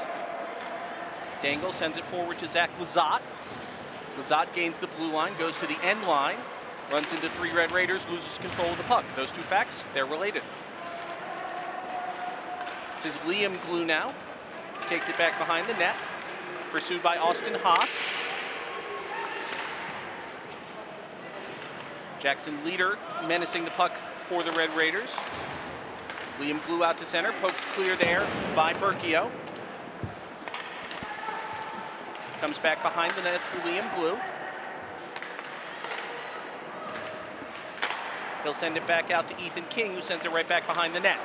Dangle sends it forward to Zach Lazat. Lazat gains the blue line, goes to the end line, runs into 3 Red Raiders, loses control of the puck. Those two facts, they're related. This is Liam Glue now. Takes it back behind the net. Pursued by Austin Haas. Jackson Leader menacing the puck for the Red Raiders. Liam Glue out to center, poked clear there by Berkio. Comes back behind the net for Liam Glue. He'll send it back out to Ethan King, who sends it right back behind the net.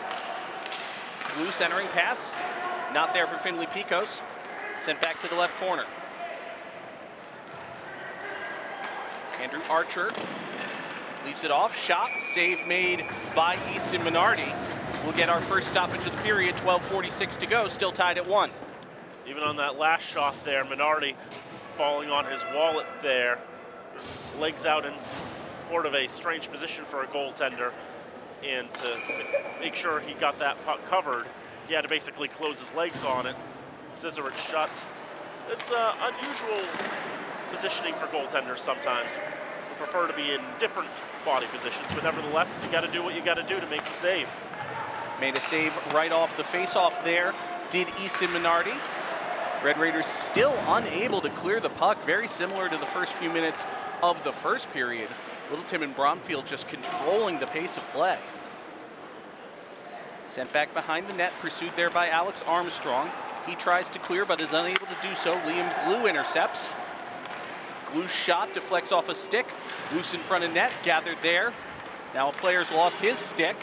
Glue centering pass, not there for Finley Picos. Sent back to the left corner. Andrew Archer leaves it off, shot, save made by Easton Minardi. We'll get our first stoppage of the period, 12:46 to go, still tied at 1. Even on that last shot there, Minardi falling on his wallet there, legs out in sort of a strange position for a goaltender, and to make sure he got that puck covered, he had to basically close his legs on it, scissor it shut. It's unusual positioning for goaltenders sometimes. We prefer to be in different body positions, but nevertheless, you got to do what you got to do to make the save. Made a save right off the face-off there, did Easton Minardi. Red Raiders still unable to clear the puck, very similar to the first few minutes of the first period. Littleton and Bromfield just controlling the pace of play. Sent back behind the net, pursued there by Alex Armstrong. He tries to clear, but is unable to do so. Liam Glue intercepts. Glue's shot deflects off a stick, loose in front of net, gathered there. Now a player's lost his stick.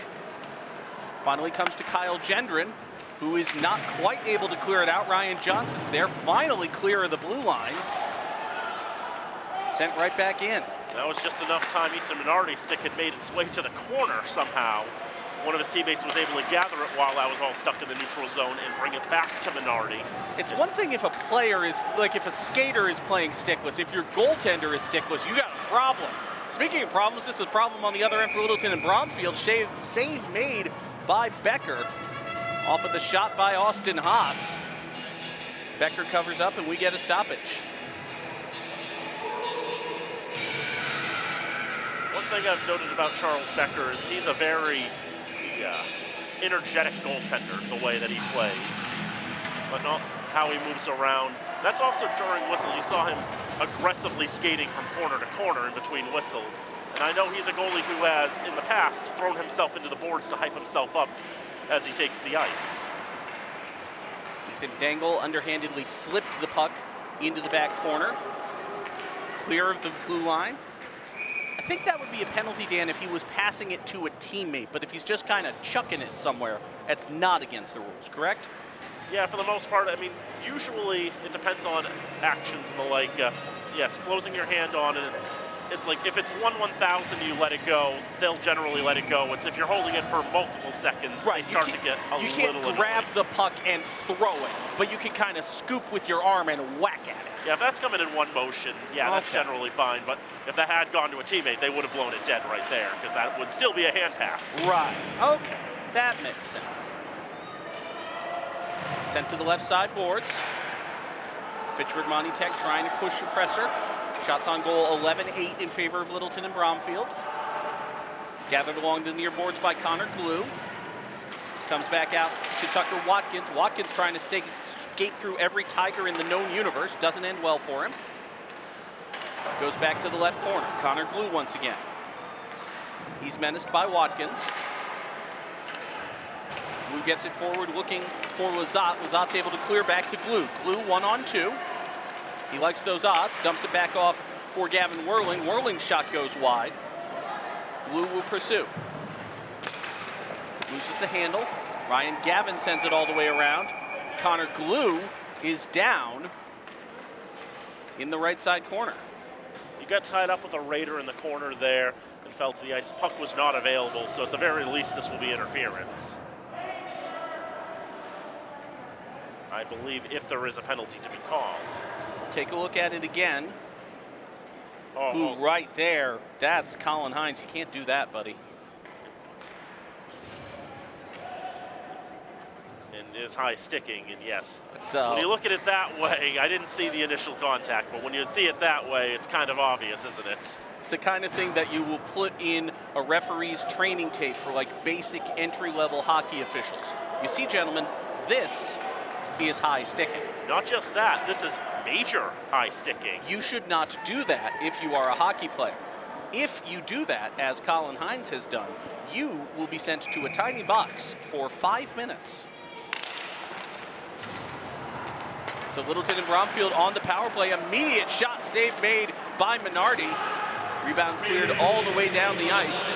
Finally comes to Kyle Gendron, who is not quite able to clear it out. Ryan Johnson's there, finally clear of the blue line. Sent right back in. That was just enough time. Easton Minardi's stick had made its way to the corner somehow. One of his teammates was able to gather it while I was all stuck in the neutral zone and bring it back to Minardi. It's one thing if a player is, like if a skater is playing stickless. If your goaltender is stickless, you got a problem. Speaking of problems, this is a problem on the other end for Littleton and Bromfield. Save made by Becker off of the shot by Austin Haas. Becker covers up and we get a stoppage. One thing I've noted about Charles Becker is he's a very energetic goaltender, the way that he plays, but not how he moves around. That's also during whistles. You saw him aggressively skating from corner to corner in between whistles. And I know he's a goalie who has, in the past, thrown himself into the boards to hype himself up as he takes the ice. Ethan Dangle underhandedly flipped the puck into the back corner, clear of the blue line. I think that would be a penalty, Dan, if he was passing it to a teammate, but if he's just kind of chucking it somewhere, that's not against the rules, correct? Yeah, for the most part. I mean, usually it depends on actions and the like. Yes, closing your hand on it. It's like if it's 1/1000 you let it go, they'll generally let it go. It's if you're holding it for multiple seconds, right, they start to get a little You can't grab the puck and throw it, but you can kind of scoop with your arm and whack at it. Yeah, if that's coming in one motion, yeah, that's generally fine. But if that had gone to a teammate, they would have blown it dead right there, because that would still be a hand pass. Right, okay, that makes sense. Sent to the left side boards. Fitchburg Monty Tech trying to push the presser. Shots on goal 11-8 in favor of Littleton and Bromfield. Gathered along the near boards by Connor Glue. Comes back out to Tucker Watkins. Watkins trying to skate through every Tiger in the known universe. Doesn't end well for him. Goes back to the left corner. Connor Glue once again. He's menaced by Watkins. Glue gets it forward, looking for Lizotte. Lizotte's able to clear back to Glue. Glue 1-on-2. He likes those odds, dumps it back off for Gavin Whirling. Whirling's shot goes wide. Glue will pursue. Loses the handle. Ryan Gavin sends it all the way around. Connor Glue is down in the right side corner. You got tied up with a Raider in the corner there and fell to the ice. Puck was not available, so at the very least this will be interference. I believe if there is a penalty to be called. Take a look at it again. Glue right there. That's Colin Hines. You can't do that, buddy. And is high sticking, and yes. So, when you look at it that way, I didn't see the initial contact, but when you see it that way, it's kind of obvious, isn't it? it's the kind of thing that you will put in a referee's training tape for like basic entry-level hockey officials. You see, gentlemen, this is high sticking. Not just that, this is major high sticking. You should not do that if you are a hockey player. If you do that, as Colin Hines has done, you will be sent to a tiny box for 5 minutes. So Littleton and Bromfield on the power play. Immediate shot save made by Minardi. Rebound cleared all the way down the ice.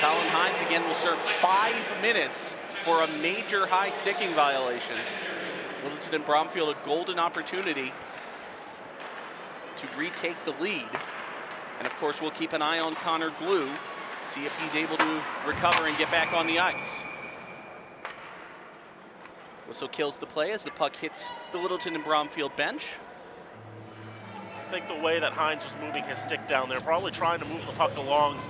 Colin Hines again will serve 5 minutes for a major high sticking violation. Littleton and Bromfield a golden opportunity to retake the lead. And of course, we'll keep an eye on Connor Glue, see if he's able to recover and get back on the ice. Whistle kills the play as the puck hits the Littleton and Bromfield bench. I think the way that Hines was moving his stick down there, probably trying to move the puck along,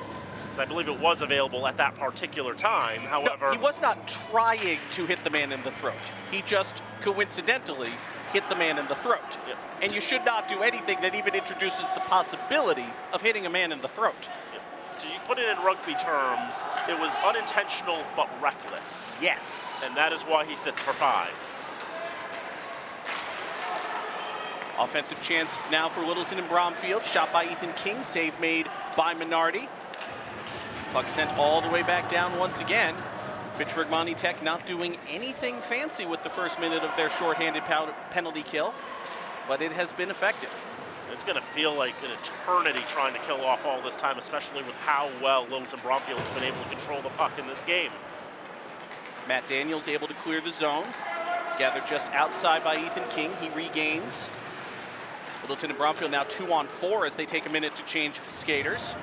because I believe it was available at that particular time. However, no, he was not trying to hit the man in the throat. He just coincidentally hit the man in the throat. Yep. And you should not do anything that even introduces the possibility of hitting a man in the throat. Yep. To put it in rugby terms, it was unintentional but reckless. Yes. And that is why he sits for 5. Offensive chance now for Littleton and Bromfield. Shot by Ethan King, save made by Minardi. Puck sent all the way back down once again. Fitchburg Monty Tech not doing anything fancy with the first minute of their shorthanded penalty kill, but it has been effective. It's going to feel like an eternity trying to kill off all this time, especially with how well Littleton Bromfield has been able to control the puck in this game. Matt Daniels able to clear the zone. Gathered just outside by Ethan King. He regains. Littleton and Bromfield now 2-on-4 as they take a minute to change skaters.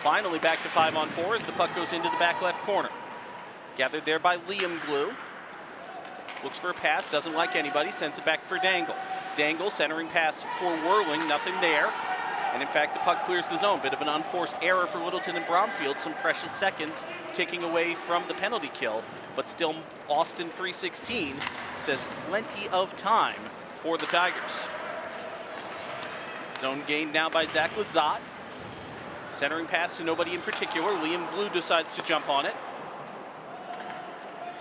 Finally back to 5-on-4 as the puck goes into the back left corner. Gathered there by Liam Glue. Looks for a pass, doesn't like anybody, sends it back for Dangle. Dangle centering pass for Whirling, nothing there. And in fact, the puck clears the zone. Bit of an unforced error for Littleton and Bromfield. Some precious seconds ticking away from the penalty kill. But still, Austin 316 says plenty of time for the Tigers. Zone gained now by Zach Lizotte. Centering pass to nobody in particular. Liam Glue decides to jump on it.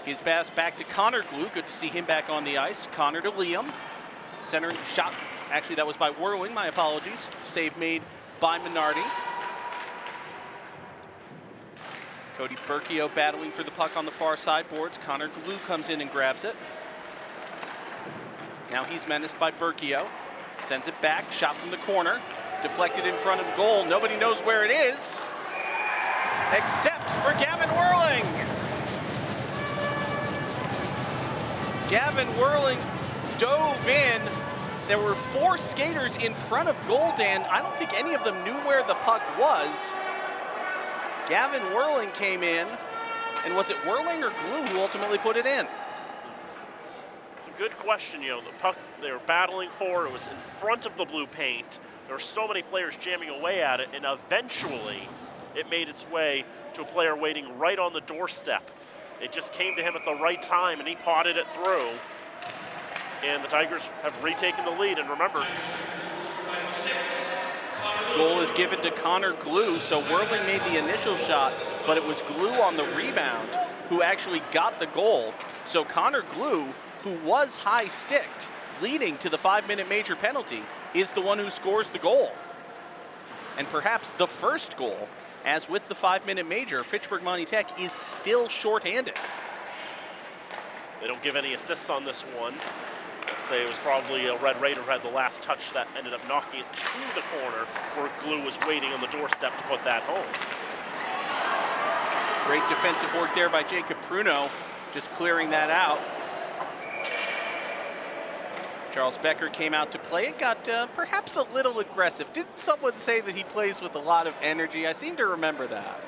His pass back to Connor Glue. Good to see him back on the ice. Connor to Liam. Centering shot. Actually, that was by Whirling. My apologies. Save made by Minardi. Cody Berkio battling for the puck on the far side boards. Connor Glue comes in and grabs it. Now he's menaced by Berkio. Sends it back. Shot from the corner. Deflected in front of goal. Nobody knows where it is, except for Gavin Whirling. Gavin Whirling dove in. There were 4 skaters in front of goal, Dan. I don't think any of them knew where the puck was. Gavin Whirling came in, and was it Whirling or Glue who ultimately put it in? It's a good question. You know, the puck they were battling for, it was in front of the blue paint. There were so many players jamming away at it, and eventually it made its way to a player waiting right on the doorstep. It just came to him at the right time, and he potted it through. And the Tigers have retaken the lead, and remember, Goal is given to Connor Glue, so Whirling made the initial shot, but it was Glue on the rebound who actually got the goal. So Connor Glue, who was high-sticked, leading to the 5-minute major penalty, is the one who scores the goal. And perhaps the first goal, as with the 5-minute major, Fitchburg Monty Tech is still shorthanded. They don't give any assists on this one. I'd say it was probably a Red Raider who had the last touch that ended up knocking it to the corner, where Glue was waiting on the doorstep to put that home. Great defensive work there by Jacob Pruno, just clearing that out. Charles Becker came out to play. It got perhaps a little aggressive. Didn't someone say that he plays with a lot of energy? I seem to remember that.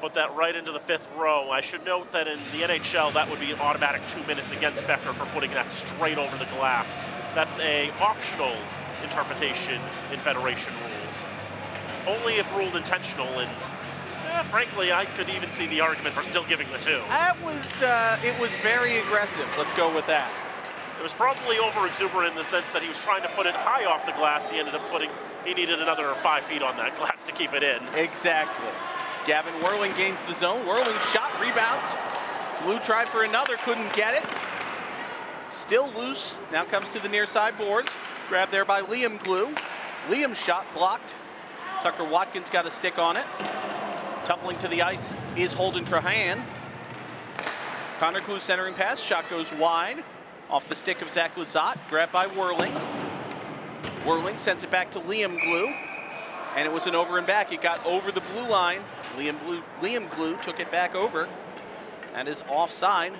Put that right into the 5th row. I should note that in the NHL, that would be an automatic 2 minutes against Becker for putting that straight over the glass. That's a optional interpretation in Federation rules. Only if ruled intentional, and frankly, I could even see the argument for still giving the 2. It was very aggressive. Let's go with that. It was probably over-exuberant in the sense that he was trying to put it high off the glass. He needed another 5 feet on that glass to keep it in. Exactly. Gavin Whirling gains the zone. Whirling shot, rebounds. Glue tried for another, couldn't get it. Still loose. Now comes to the near side boards. Grabbed there by Liam Glue. Liam's shot blocked. Tucker Watkins got a stick on it. Tumbling to the ice is Holden Trahan. Connor Glue centering pass. Shot goes wide. Off the stick of Zach Lazat. Grabbed by Whirling. Whirling sends it back to Liam Glue. And it was an over and back. It got over the blue line. Liam Glue took it back over. That is offside.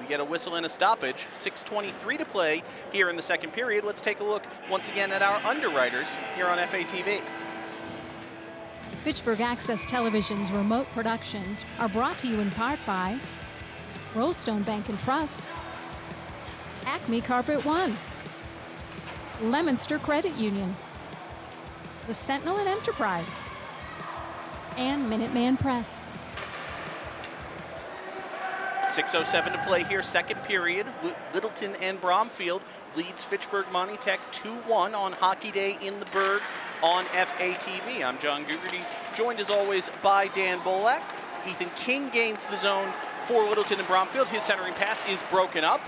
We get a whistle and a stoppage. 6:23 to play here in the second period. Let's take a look once again at our underwriters here on FATV. Fitchburg Access Television's remote productions are brought to you in part by Rollstone Bank and Trust, Acme Carpet One, Lemonster Credit Union, the Sentinel and Enterprise, and Minuteman Press. 6:07 to play here, second period. Littleton and Bromfield leads Fitchburg Monty Tech 2-1 on Hockey Day in the Berg on FATV. I'm John Gugerty, joined as always by Dan Bolak. Ethan King gains the zone for Littleton and Bromfield. His centering pass is broken up.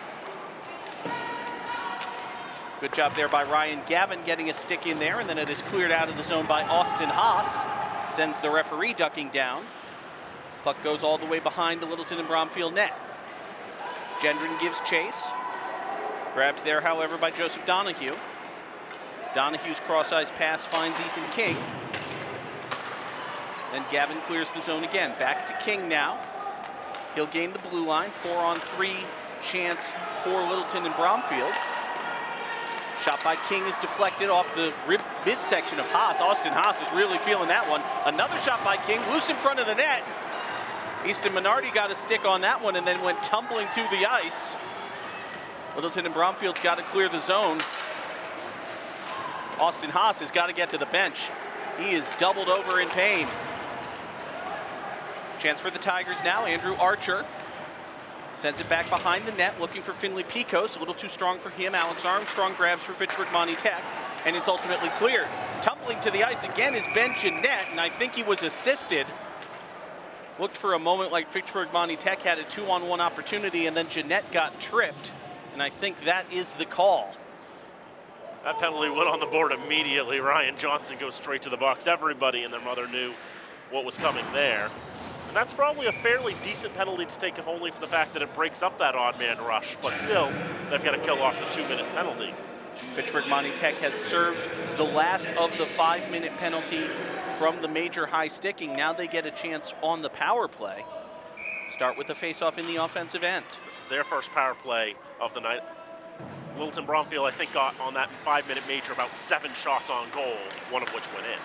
Good job there by Ryan Gavin getting a stick in there, and then it is cleared out of the zone by Austin Haas. Sends the referee ducking down. Puck goes all the way behind the Littleton and Bromfield net. Gendron gives chase. Grabbed there, however, by Joseph Donahue. Donahue's cross-ice pass finds Ethan King. Then Gavin clears the zone again. Back to King now. He'll gain the blue line. 4-on-3 chance for Littleton and Bromfield. Shot by King is deflected off the midsection of Haas. Austin Haas is really feeling that one. Another shot by King, loose in front of the net. Easton Minardi got a stick on that one and then went tumbling to the ice. Littleton and Bromfield's got to clear the zone. Austin Haas has got to get to the bench. He is doubled over in pain. Chance for the Tigers now, Andrew Archer. Sends it back behind the net, looking for Finley Picos. A little too strong for him. Alex Armstrong grabs for Fitchburg Monty Tech, and it's ultimately cleared. Tumbling to the ice again is Ben Jeanette, and I think he was assisted. Looked for a moment like Fitchburg Monty Tech had a 2-on-1 opportunity, and then Jeanette got tripped, and I think that is the call. That penalty went on the board immediately. Ryan Johnson goes straight to the box. Everybody and their mother knew what was coming there. And that's probably a fairly decent penalty to take, if only for the fact that it breaks up that odd man rush. But still, they've got to kill off the 2-minute penalty. Fitchburg Monty Tech has served the last of the 5-minute penalty from the major high sticking. Now they get a chance on the power play. Start with the face-off in the offensive end. This is their first power play of the night. Littleton Bromfield, I think, got on that 5-minute major about 7 shots on goal, one of which went in.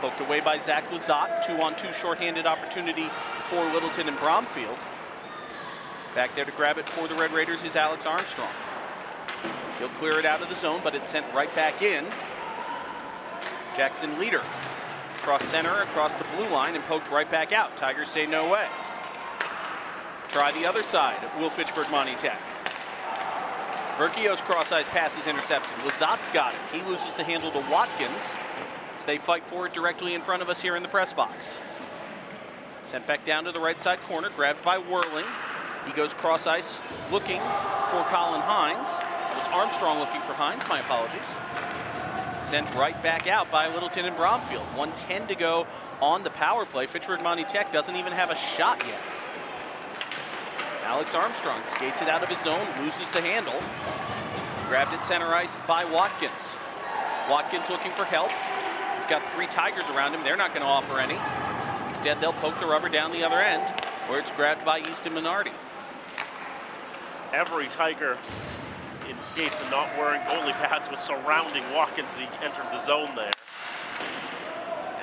Poked away by Zach Lazat. 2-on-2 shorthanded opportunity for Littleton and Bromfield. Back there to grab it for the Red Raiders is Alex Armstrong. He'll clear it out of the zone, but it's sent right back in. Jackson Leader across center, across the blue line, and poked right back out. Tigers say no way. Try the other side, will Fitchburg Monty Tech. Berkio's cross-ice pass is intercepted. Lazat's got it. He loses the handle to Watkins. They fight for it directly in front of us here in the press box. Sent back down to the right side corner, grabbed by Whirling. He goes cross ice looking for Colin Hines. It was Armstrong looking for Hines, my apologies. Sent right back out by Littleton and Bromfield. 1:10 to go on the power play. Fitchburg Monty Tech doesn't even have a shot yet. Alex Armstrong skates it out of his zone, loses the handle. Grabbed at center ice by Watkins. Watkins looking for help. He's got 3 Tigers around him. They're not going to offer any. Instead, they'll poke the rubber down the other end, where it's grabbed by Easton Minardi. Every Tiger in skates and not wearing goalie pads was surrounding Watkins as he entered the zone there.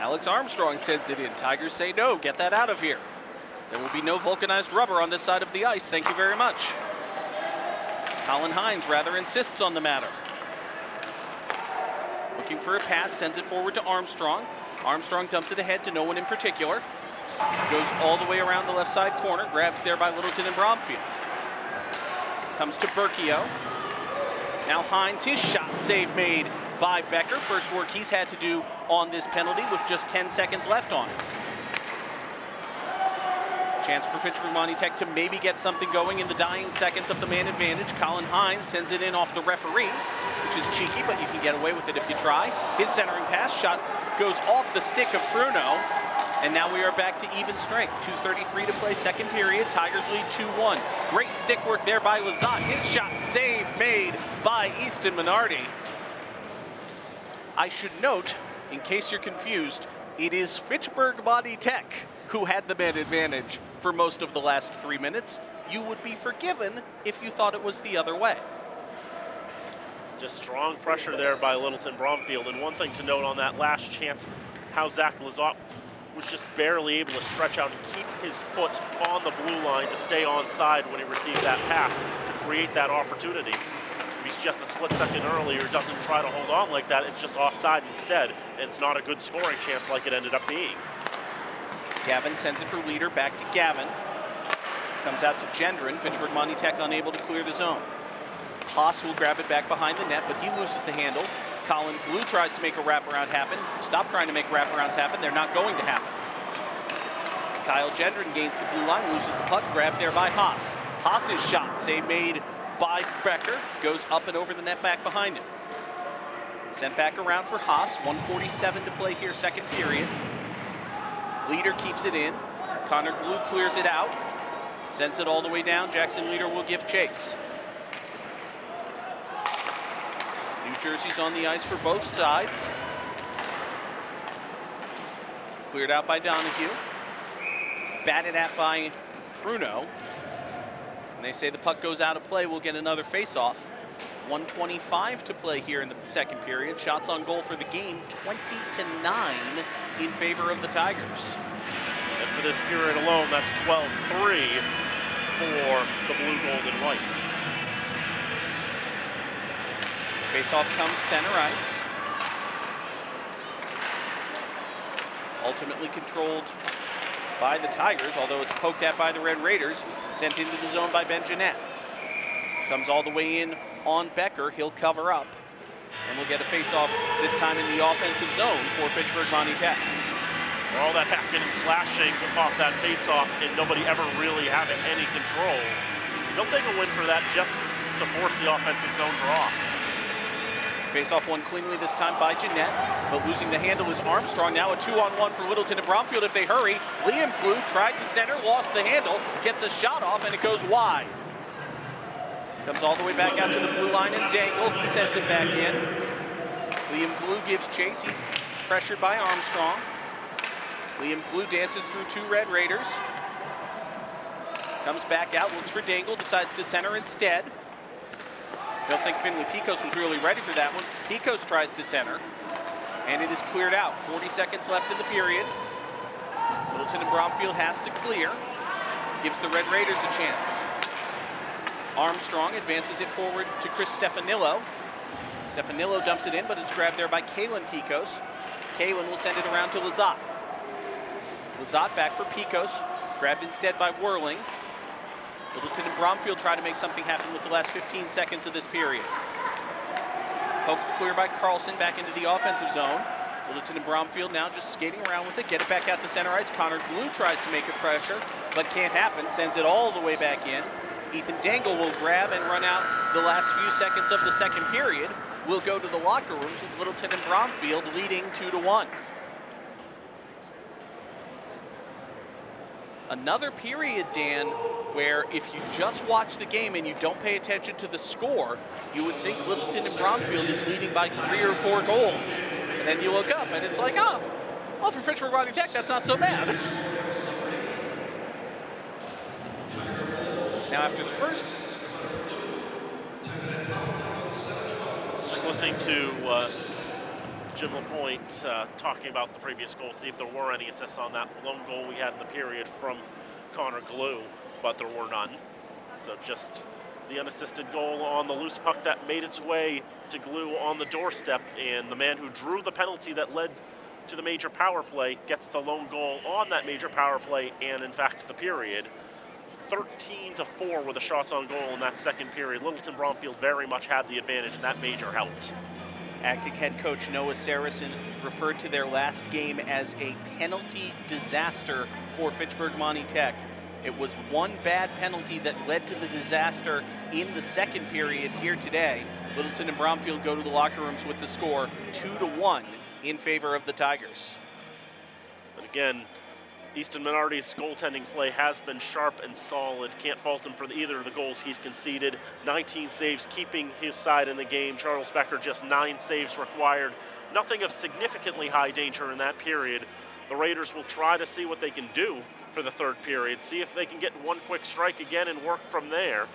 Alex Armstrong sends it in. Tigers say no, get that out of here. There will be no vulcanized rubber on this side of the ice. Thank you very much. Colin Hines rather insists on the matter. Looking for a pass, sends it forward to Armstrong. Armstrong dumps it ahead to no one in particular. Goes all the way around the left side corner, grabbed there by Littleton and Bromfield. Comes to Berkio. Now Hines, his shot save made by Becker. First work he's had to do on this penalty with just 10 seconds left on it. Chance for Fitchburg Monty Tech to maybe get something going in the dying seconds of the man advantage. Colin Hines sends it in off the referee, which is cheeky, but you can get away with it if you try. His centering pass shot goes off the stick of Bruno, and now we are back to even strength. 2:33 to play, second period. Tigers lead 2-1. Great stick work there by Lazat. His shot save made by Easton Minardi. I should note, in case you're confused, it is Fitchburg Monty Tech who had the man advantage for most of the last 3 minutes. You would be forgiven if you thought it was the other way. Just strong pressure there by Littleton Bromfield. And one thing to note on that last chance, how Zach Lazat was just barely able to stretch out and keep his foot on the blue line to stay onside when he received that pass to create that opportunity. So he's just a split second earlier, doesn't try to hold on like that, it's just offside instead. And it's not a good scoring chance like it ended up being. Gavin sends it for leader, back to Gavin. Comes out to Gendron. Fitchburg Monty Tech unable to clear the zone. Haas will grab it back behind the net, but he loses the handle. Colin Blue tries to make a wraparound happen. Stop trying to make wraparounds happen. They're not going to happen. Kyle Gendron gains the blue line, loses the puck, grabbed there by Haas. Haas's shot, save made by Becker, goes up and over the net back behind him. Sent back around for Haas. 1:47 to play here, second period. Leader keeps it in. Connor Glue clears it out. Sends it all the way down. Jackson Leader will give chase. New Jersey's on the ice for both sides. Cleared out by Donahue. Batted at by Pruno. And they say the puck goes out of play. We'll get another face-off. 1:25 to play here in the second period. Shots on goal for the game, 20-9 in favor of the Tigers. And for this period alone, that's 12-3 for the blue, gold, and whites. Face-off comes center ice. Ultimately controlled by the Tigers, although it's poked at by the Red Raiders. Sent into the zone by Ben Jeanette. Comes all the way in on Becker. He'll cover up. And we'll get a face-off this time in the offensive zone for Fitchburg Monty Tech. For all that hacking and slashing off that face-off and nobody ever really having any control, they'll take a win for that just to force the offensive zone draw. Face-off won cleanly this time by Jeanette, but losing the handle is Armstrong. Now a 2-on-1 for Littleton and Bromfield if they hurry. Liam Klug tried to center, lost the handle, gets a shot off, and it goes wide. Comes all the way back out to the blue line and Dangle. He sends it back in. Liam Glue gives chase. He's pressured by Armstrong. Liam Glue dances through 2 Red Raiders. Comes back out, looks for Dangle, decides to center instead. Don't think Finley Picos was really ready for that one. Picos tries to center, and it is cleared out. 40 seconds left in the period. Littleton and Bromfield has to clear. Gives the Red Raiders a chance. Armstrong advances it forward to Chris Stefanillo. Stefanillo dumps it in, but it's grabbed there by Kalen Picos. Kalen will send it around to Lazat. Lazat back for Picos, grabbed instead by Whirling. Littleton and Bromfield try to make something happen with the last 15 seconds of this period. Poked clear by Carlson back into the offensive zone. Littleton and Bromfield now just skating around with it, get it back out to center ice. Connor Glue tries to make a pressure, but can't happen, sends it all the way back in. Ethan Dangle will grab and run out the last few seconds of the second period. We'll go to the locker rooms with Littleton and Bromfield leading 2-1. Another period, Dan, where if you just watch the game and you don't pay attention to the score, you would think Littleton and Bromfield is leading by 3 or 4 goals. And then you look up and it's like, oh, well, for Fitchburg Monty Tech, that's not so bad. Now after the first, Just listening to Jim LaPointe talking about the previous goal, see if there were any assists on that lone goal we had in the period from Connor Glue, but there were none. So just the unassisted goal on the loose puck that made its way to Glue on the doorstep, and the man who drew the penalty that led to the major power play gets the lone goal on that major power play, and in fact the period. 13-4 were the shots on goal in that second period. Littleton Bromfield very much had the advantage, and that major helped. acting head coach Noah Saracen referred to their last game as a penalty disaster for Fitchburg Monty Tech. It was one bad penalty that led to the disaster in the second period here today. Littleton and Bromfield go to the locker rooms with the score 2-1 in favor of the Tigers. And again, Easton Minardi's goaltending play has been sharp and solid. Can't fault him for either of the goals he's conceded. 19 saves keeping his side in the game. Charles Becker just 9 saves required. Nothing of significantly high danger in that period. The Raiders will try to see what they can do for the third period. See if they can get one quick strike again and work from there.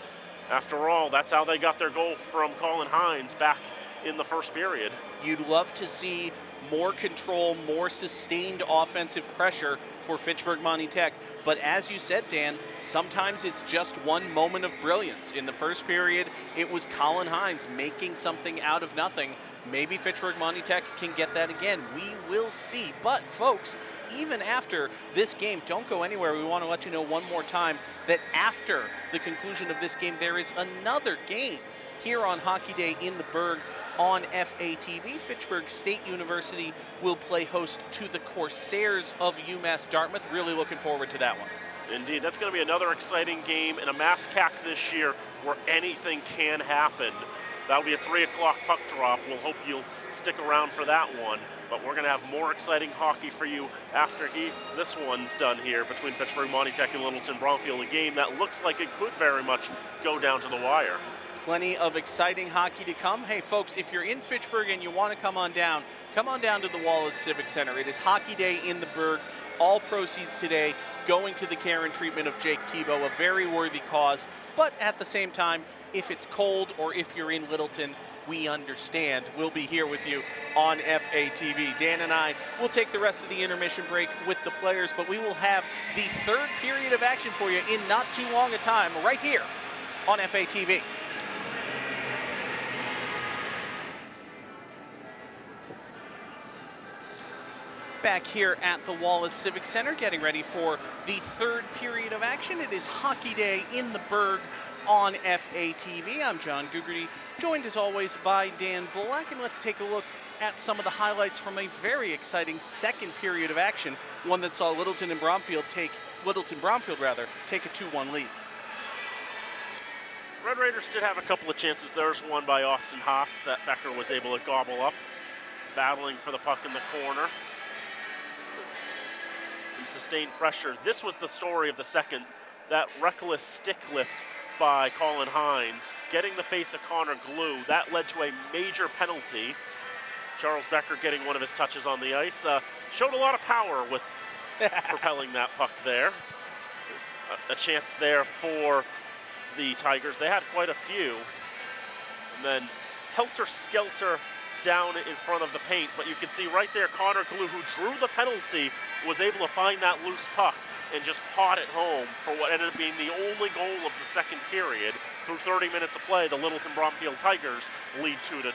After all, that's how they got their goal from Colin Hines back in the first period. You'd love to see more control, more sustained offensive pressure for Fitchburg Monty Tech. But as you said, Dan, sometimes it's just one moment of brilliance. In the first period, it was Colin Hines making something out of nothing. Maybe Fitchburg Monty Tech can get that again. We will see. But folks, even after this game, don't go anywhere. We want to let you know one more time that after the conclusion of this game, there is another game here on Hockey Day in the Berg on FATV. Fitchburg State University will play host to the Corsairs of UMass Dartmouth. Really looking forward to that one. Indeed, that's going to be another exciting game in a MassCAC this year where anything can happen. That'll be a 3 o'clock puck drop. We'll hope you'll stick around for that one. But we're going to have more exciting hockey for you after this one's done here between Fitchburg Monty Tech and Littleton Bromfield, a game that looks like it could very much go down to the wire. Plenty of exciting hockey to come. Hey, folks, if you're in Fitchburg and you want to come on down to the Wallace Civic Center. It is Hockey Day in the Berg. All proceeds today going to the care and treatment of Jake Tebow, a very worthy cause. But at the same time, if it's cold or if you're in Littleton, we understand. We'll be here with you on FATV. Dan and I will take the rest of the intermission break with the players, but we will have the third period of action for you in not too long a time right here on FATV. Back here at the Wallace Civic Center, getting ready for the third period of action. It is Hockey Day in the Berg on FATV. I'm John Gugerty, joined as always by Dan Bullock, and let's take a look at some of the highlights from a very exciting second period of action, one that saw Littleton Bromfield take a 2-1 lead. Red Raiders did have a couple of chances. There's one by Austin Haas that Becker was able to gobble up, battling for the puck in the corner. Some sustained pressure. This was the story of the second, that reckless stick lift by Colin Hines, getting the face of Connor Glue. That led to a major penalty. Charles Becker getting one of his touches on the ice. Showed a lot of power with propelling that puck there. A chance there for the Tigers. They had quite a few. And then helter-skelter down in front of the paint, but you can see right there Connor Glue, who drew the penalty, was able to find that loose puck and just pot it home for what ended up being the only goal of the second period. Through 30 minutes of play, the Littleton Bromfield Tigers lead 2-1.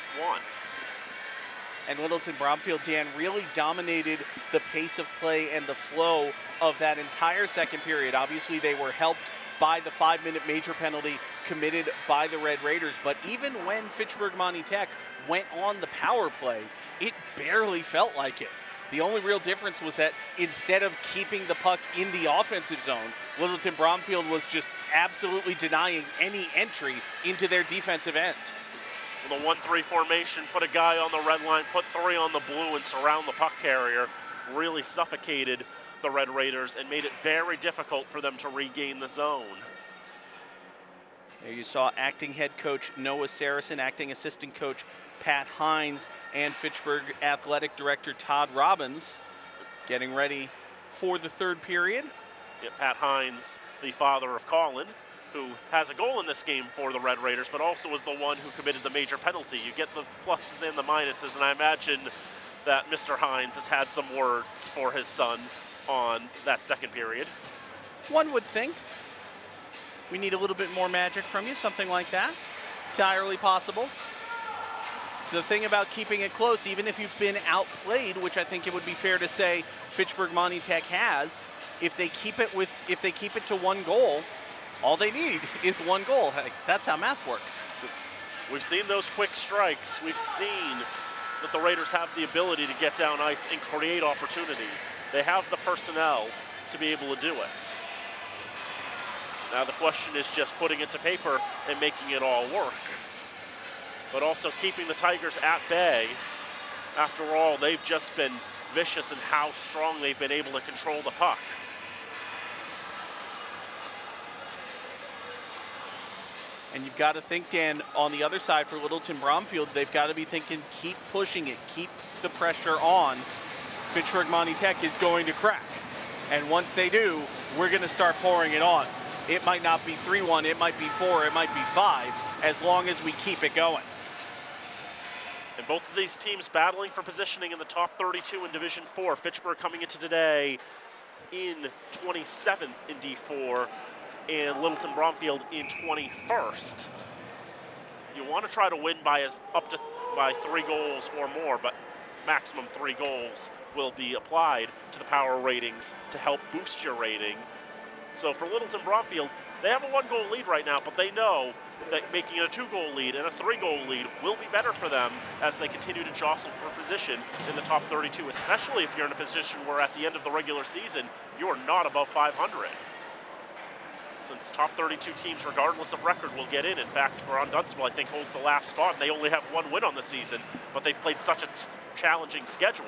And Littleton Bromfield, Dan, really dominated the pace of play and the flow of that entire second period. Obviously, they were helped by the 5-minute major penalty committed by the Red Raiders. But even when Fitchburg Monty Tech went on the power play, it barely felt like it. The only real difference was that instead of keeping the puck in the offensive zone, Littleton Bromfield was just absolutely denying any entry into their defensive end. With a 1-3 formation, put a guy on the red line, put 3 on the blue, and surround the puck carrier. Really suffocated the Red Raiders and made it very difficult for them to regain the zone. There you saw acting head coach Noah Saracen, acting assistant coach Pat Hines, and Fitchburg athletic director Todd Robbins getting ready for the third period. Yeah, Pat Hines, the father of Colin, who has a goal in this game for the Red Raiders, but also was the one who committed the major penalty. You get the pluses and the minuses, and I imagine that Mr. Hines has had some words for his son on that second period. One would think. We need a little bit more magic from you, something like that. Entirely possible. It's the thing about keeping it close, even if you've been outplayed, which I think it would be fair to say Fitchburg Monty Tech has. If they keep it to one goal, all they need is one goal. Hey, that's how math works. We've seen those quick strikes. We've seen that the Raiders have the ability to get down ice and create opportunities. They have the personnel to be able to do it. Now the question is just putting it to paper and making it all work. But also keeping the Tigers at bay. After all, they've just been vicious in how strong they've been able to control the puck. And you've got to think, Dan, on the other side for Littleton Bromfield, they've got to be thinking, keep pushing it, keep the pressure on. Fitchburg Monty Tech is going to crack. And once they do, we're going to start pouring it on. It might not be 3-1, it might be 4, it might be 5, as long as we keep it going. And both of these teams battling for positioning in the top 32 in Division 4. Fitchburg coming into today in 27th in D4, and Littleton Bromfield in 21st. You want to try to win by by 3 goals or more, but maximum 3 goals will be applied to the power ratings to help boost your rating. So for Littleton Bromfield, they have a 1-goal lead right now, but they know that making it a 2-goal lead and a 3-goal lead will be better for them as they continue to jostle for position in the top 32, especially if you're in a position where at the end of the regular season, you are not above 500. Since top 32 teams, regardless of record, will get in. In fact, Ron Dunstable, I think, holds the last spot, and they only have 1 win on the season, but they've played such a challenging schedule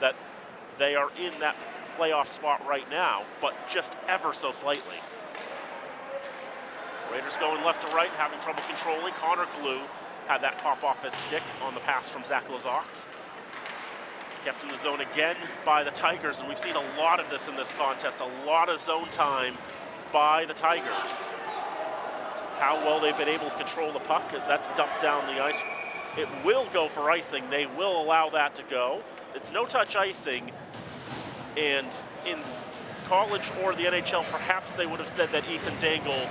that they are in that playoff spot right now, but just ever so slightly. Raiders going left to right, having trouble controlling. Connor Glue had that pop off his stick on the pass from Zach Lazox. Kept in the zone again by the Tigers, and we've seen a lot of this in this contest, a lot of zone time by the Tigers. How well they've been able to control the puck as that's dumped down the ice. It will go for icing. They will allow that to go. It's no-touch icing, and in college or the NHL, perhaps they would have said that Ethan Dangle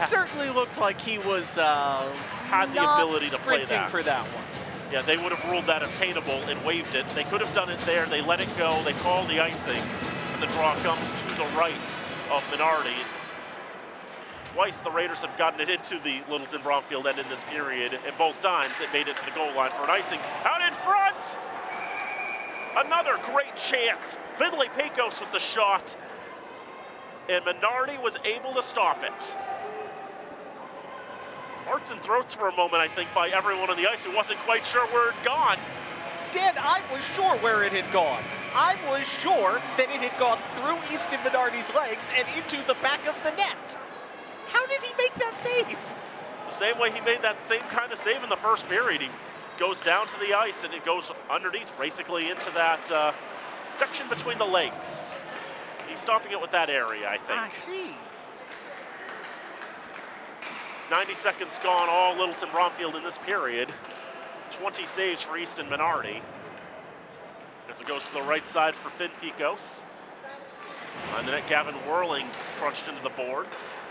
certainly looked like he was had the ability to play that. For that one. Yeah, they would have ruled that obtainable and waived it. They could have done it there. They let it go. They called the icing, and the draw comes to the right of Minardi. Twice the Raiders have gotten it into the Littleton Bromfield end in this period, and both times it made it to the goal line for an icing. Out in front! Another great chance. Finlay Pecos with the shot, and Minardi was able to stop it. Hearts and throats for a moment, I think, by everyone on the ice who wasn't quite sure where it had gone. Dan, I was sure where it had gone. I was sure that it had gone through Easton Minardi's legs and into the back of the net. How did he make that save? The same way he made that same kind of save in the first period. He goes down to the ice and it goes underneath, basically into that section between the legs. He's stopping it with that area, I think. I see. 90 seconds gone, all Littleton Bromfield in this period. 20 saves for Easton Minardi. As it goes to the right side for Finn Pecos. On the net, Gavin Whirling crunched into the boards.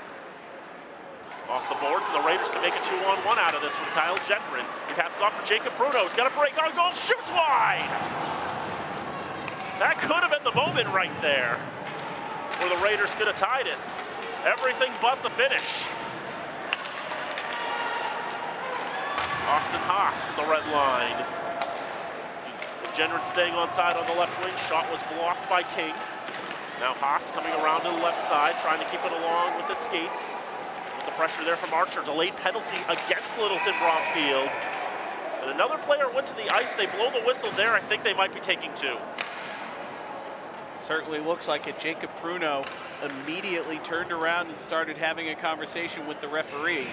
Off the boards, and the Raiders can make a 2-on-1 out of this with Kyle Jetgren. He passes off for Jacob Bruno. He's got a break on goal, shoots wide! That could have been the moment right there where the Raiders could have tied it. Everything but the finish. Austin Haas in the red line. Jetgren staying on side on the left wing. Shot was blocked by King. Now Haas coming around to the left side, trying to keep it along with the skates. The pressure there from Archer, delayed penalty against Littleton Bromfield. And another player went to the ice. They blow the whistle there. I think they might be taking 2. Certainly looks like it. Jacob Pruno immediately turned around and started having a conversation with the referee.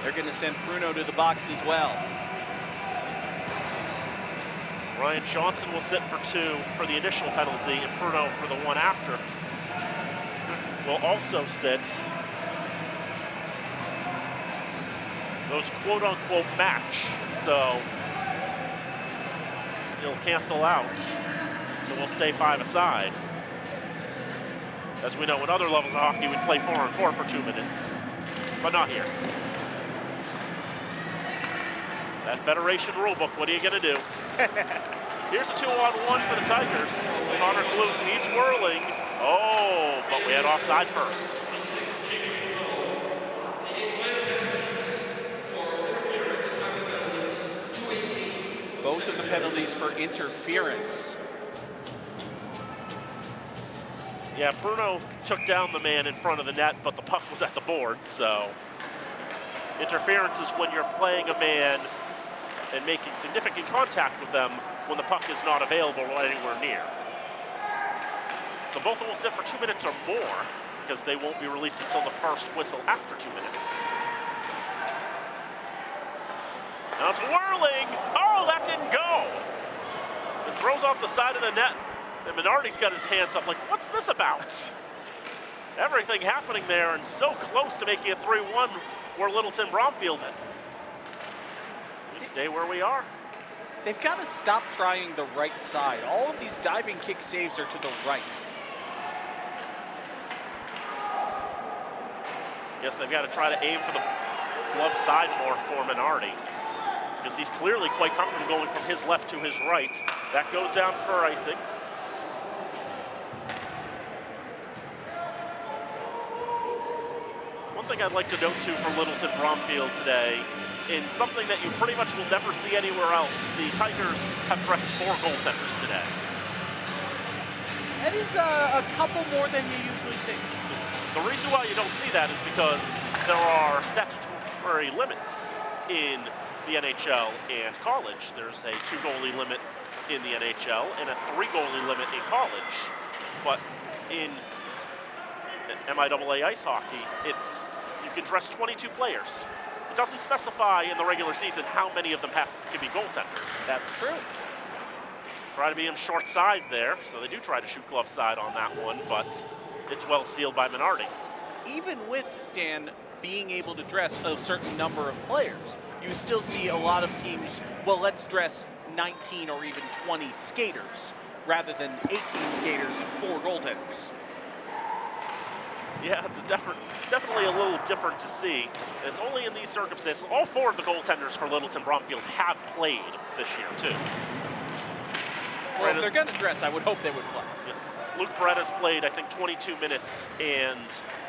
They're going to send Pruno to the box as well. Ryan Johnson will sit for 2 for the initial penalty, and Pruno for the one after will also sit. Those quote-unquote match, so he'll cancel out. So we'll stay 5 aside. As we know, in other levels of hockey, we'd play 4-on-4 for 2 minutes, but not here. That Federation rulebook, what are you gonna do? Here's a 2-on-1 for the Tigers. Connor Kloof needs whirling. Oh, but we had offside first. Both of the penalties for interference. Yeah, Bruno took down the man in front of the net, but the puck was at the board, so. Interference is when you're playing a man and making significant contact with them when the puck is not available or anywhere near. So both of them will sit for 2 minutes or more because they won't be released until the first whistle after 2 minutes. Now it's whirling. Oh, that didn't go. It throws off the side of the net. And Minardi's got his hands up like, what's this about? Everything happening there and so close to making it 3-1 where Littleton Bromfield in. We stay where we are. They've got to stop trying the right side. All of these diving kick saves are to the right. Guess they've got to try to aim for the glove side more for Minardi, because he's clearly quite comfortable going from his left to his right. That goes down for icing. One thing I'd like to note too for Littleton Bromfield today, in something that you pretty much will never see anywhere else, the Tigers have dressed 4 goaltenders today. That is a couple more than you usually see. The reason why you don't see that is because there are statutory limits in the NHL and college. There's a 2-goalie limit in the NHL and a 3-goalie limit in college. But in MIAA ice hockey, you can dress 22 players. It doesn't specify in the regular season how many of them can be goaltenders. That's true. Try to be in short side there, so they do try to shoot glove side on that one, but it's well sealed by Minardi. Even with, Dan, being able to dress a certain number of players, you still see a lot of teams, well, let's dress 19 or even 20 skaters rather than 18 skaters and 4 goaltenders. Yeah, it's definitely a little different to see. It's only in these circumstances. All 4 of the goaltenders for Littleton Bromfield have played this year, too. Well, if they're going to dress, I would hope they would play. Yeah. Luke Beretta's played, I think, 22 minutes, and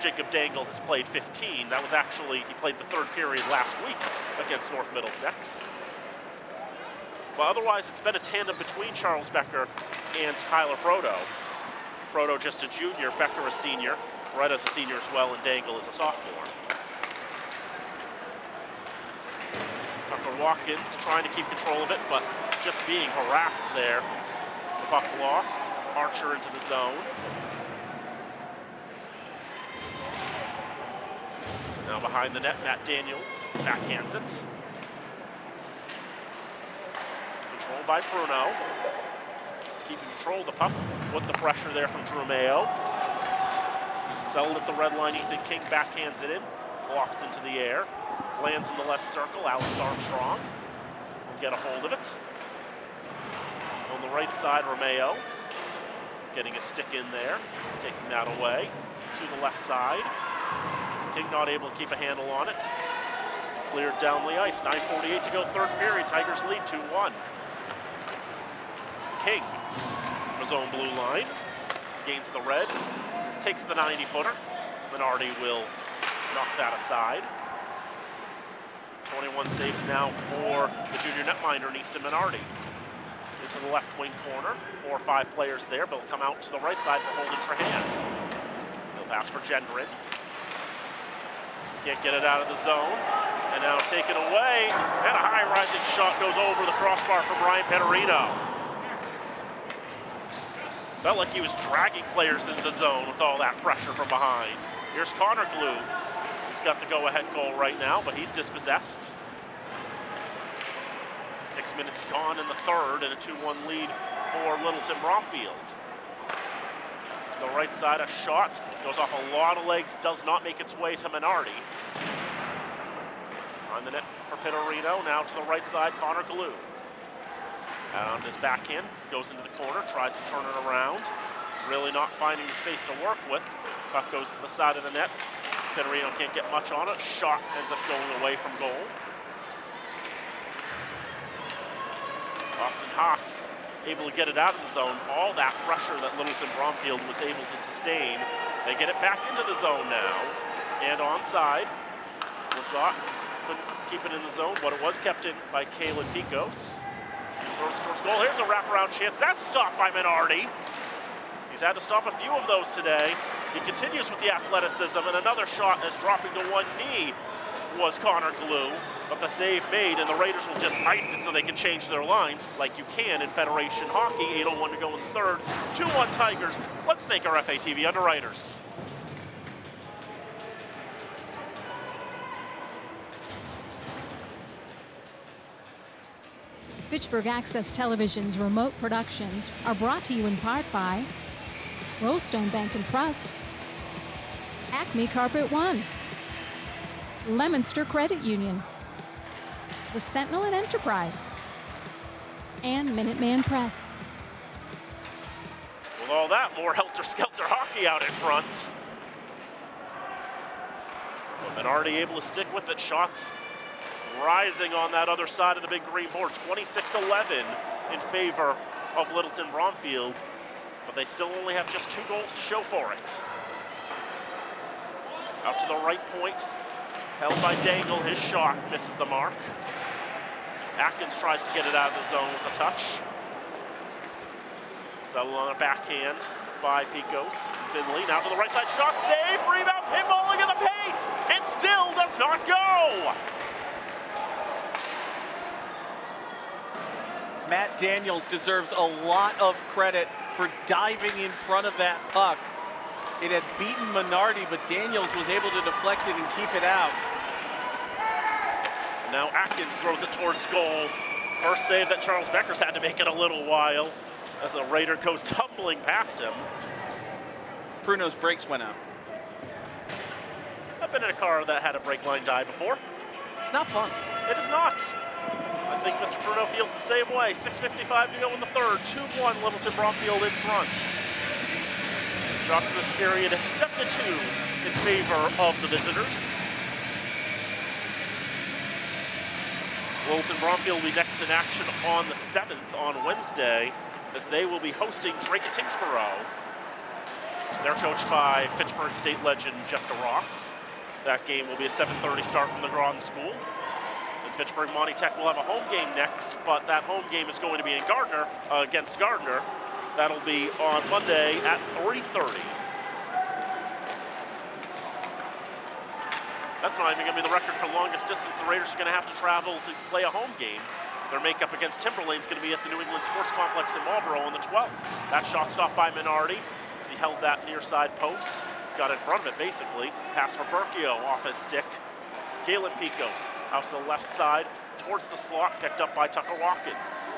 Jacob Dangle has played 15. That was actually, he played the 3rd period last week against North Middlesex. But otherwise, it's been a tandem between Charles Becker and Tyler Proto. Proto just a junior, Becker a senior. Beretta's a senior as well, and Dangle is a sophomore. Tucker Watkins trying to keep control of it, but just being harassed there. The puck lost. Archer into the zone. Now behind the net, Matt Daniels backhands it. Controlled by Pruno. Keeping control of the puck with the pressure there from Drew Mayo. Settled at the red line, Ethan King backhands it in. Flops into the air. Lands in the left circle, Alex Armstrong will get a hold of it. On the right side, Romeo getting a stick in there, taking that away to the left side. King not able to keep a handle on it. Cleared down the ice, 9:48 to go, 3rd period. Tigers lead 2-1. King from his own blue line, gains the red, takes the 90-footer. Minardi will knock that aside. 21 saves now for the junior netminder, Easton Minardi. Into the left wing corner, 4 or 5 players there, but will come out to the right side for Holden Trahan. He'll pass for Gendron. Can't get it out of the zone, and now taken away, and a high rising shot goes over the crossbar from Ryan Petterino. Felt like he was dragging players into the zone with all that pressure from behind. Here's Connor Glue, who's got the go-ahead goal right now, but he's dispossessed. 6 minutes gone in the third, and a 2-1 lead for Littleton Bromfield. To the right side, a shot goes off a lot of legs, does not make its way to Minardi. On the net for Pittorino, now to the right side, Connor Glue. On his backhand, goes into the corner, tries to turn it around. Really not finding the space to work with. Puck goes to the side of the net. Pittorino can't get much on it. Shot ends up going away from goal. Austin Haas able to get it out of the zone. All that pressure that Littleton Bromfield was able to sustain. They get it back into the zone now. And onside. Lazat couldn't keep it in the zone, but it was kept in by Kalen Picos. Throws it towards goal. Here's a wraparound chance. That's stopped by Minardi. He's had to stop a few of those today. He continues with the athleticism, and another shot as dropping to one knee was Connor Glue. But the save made, and the Raiders will just ice it so they can change their lines like you can in Federation Hockey. 8:01 to go in the third. 2-1 Tigers. Let's thank our FATV underwriters. Fitchburg Access Television's remote productions are brought to you in part by Rollstone Bank and Trust, Acme Carpet One, Leominster Credit Union, the Sentinel and Enterprise, and Minuteman Press. With all that, more helter-skelter hockey out in front. But Minardi able to stick with it. Shots rising on that other side of the big green board. 26-11 in favor of Littleton Bromfield, but they still only have just 2 goals to show for it. Out to the right point, held by Dangle. His shot misses the mark. Atkins tries to get it out of the zone with a touch. Settled on a backhand by Picos. Finley now to the right side, shot save, rebound, pinballing in the paint. It still does not go. Matt Daniels deserves a lot of credit for diving in front of that puck. It had beaten Minardi, but Daniels was able to deflect it and keep it out. Now Atkins throws it towards goal. First save that Charles Becker's had to make in a little while as the Raider goes tumbling past him. Pruno's brakes went out. I've been in a car that had a brake line die before. It's not fun. It is not. I think Mr. Pruno feels the same way. 6:55 to go in the third. 2-1 Littleton Bromfield in front. Shots in this period at 7-2 in favor of the visitors. Littleton Bromfield will be next in action on the 7th on Wednesday as they will be hosting Drake at Tingsboro. They're coached by Fitchburg State legend Jeff DeRoss. That game will be a 7:30 start from the Grand School. And Fitchburg Monty Tech will have a home game next, but that home game is going to be in Gardner against Gardner. That'll be on Monday at 3:30. That's not even going to be the record for longest distance the Raiders are going to have to travel to play a home game. Their makeup against Timberlane is going to be at the New England Sports Complex in Marlboro on the 12th. That shot stopped by Minardi as he held that near side post. Got in front of it, basically. Pass for Berkio off his stick. Kalen Picos out to the left side towards the slot, picked up by Tucker Watkins.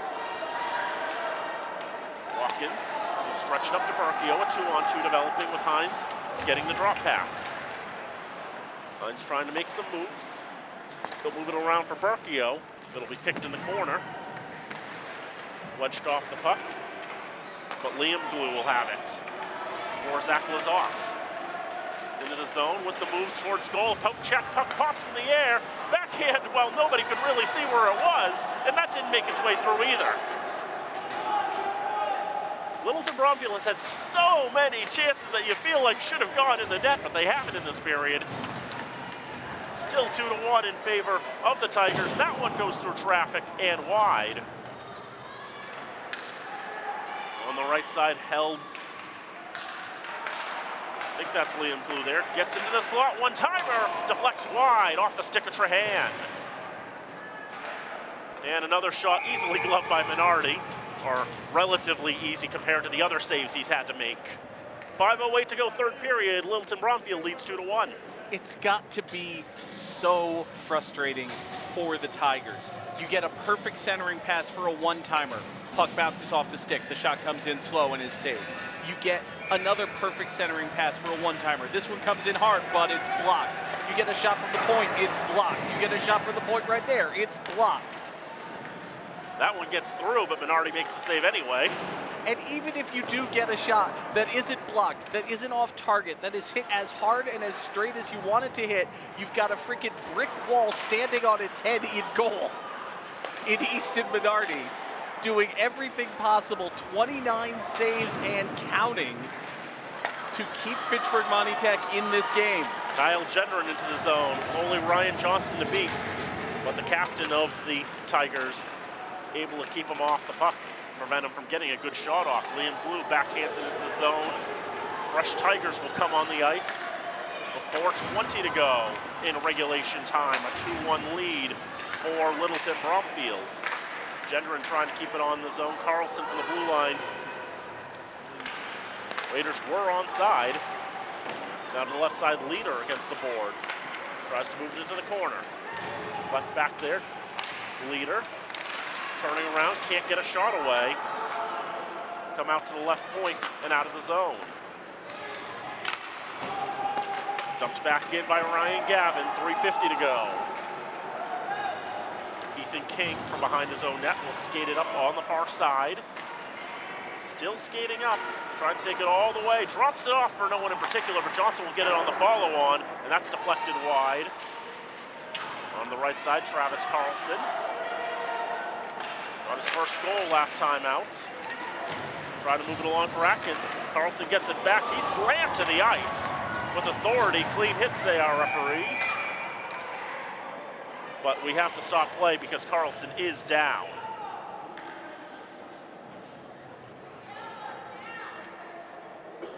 Watkins will stretch it up to Berkio, a 2-on-2 developing with Hines getting the drop pass. Hines trying to make some moves. He'll move it around for Berkio. It'll be picked in the corner. Wedged off the puck, but Liam Glue will have it. For Zach Lazat. Into the zone with the moves towards goal. Poke check, puck pops in the air. Backhand, well, nobody could really see where it was, and that didn't make its way through either. Littleton Bromfield has had so many chances that you feel like should have gone in the net, but they haven't in this period. Still 2-1 in favor of the Tigers. That one goes through traffic and wide. On the right side, held. I think that's Liam Glue there. Gets into the slot, one-timer, deflects wide off the stick of Trahan. And another shot easily gloved by Minardi. are relatively easy compared to the other saves he's had to make. 5:08 to go, third period. Littleton Bromfield leads 2-1. It's got to be so frustrating for the Tigers. You get a perfect centering pass for a one-timer. Puck bounces off the stick. The shot comes in slow and is saved. You get another perfect centering pass for a one-timer. This one comes in hard, but it's blocked. You get a shot from the point, it's blocked. You get a shot from the point right there, it's blocked. That one gets through, but Minardi makes the save anyway. And even if you do get a shot that isn't blocked, that isn't off target, that is hit as hard and as straight as you want it to hit, you've got a freaking brick wall standing on its head in goal in Easton Minardi, doing everything possible, 29 saves and counting, to keep Fitchburg Monty Tech in this game. Kyle Gendron into the zone, only Ryan Johnson to beat, but the captain of the Tigers able to keep him off the puck, prevent him from getting a good shot off. Liam Glue backhands it into the zone. Fresh Tigers will come on the ice with 4:20 to go in regulation time. A 2-1 lead for Littleton Bromfield. Gendron trying to keep it on the zone. Carlson from the blue line. Raiders were onside. Now to the left side, Leader against the boards. Tries to move it into the corner. Left back there, Leader. Turning around, can't get a shot away. Come out to the left point and out of the zone. Dumped back in by Ryan Gavin, 3:50 to go. Ethan King from behind his own net will skate it up on the far side. Still skating up, trying to take it all the way. Drops it off for no one in particular, but Johnson will get it on the follow-on, and that's deflected wide. On the right side, Travis Carlson. Got his first goal last time out. Try to move it along for Atkins. Carlson gets it back. He's slammed to the ice with authority. Clean hit, say our referees. But we have to stop play because Carlson is down. It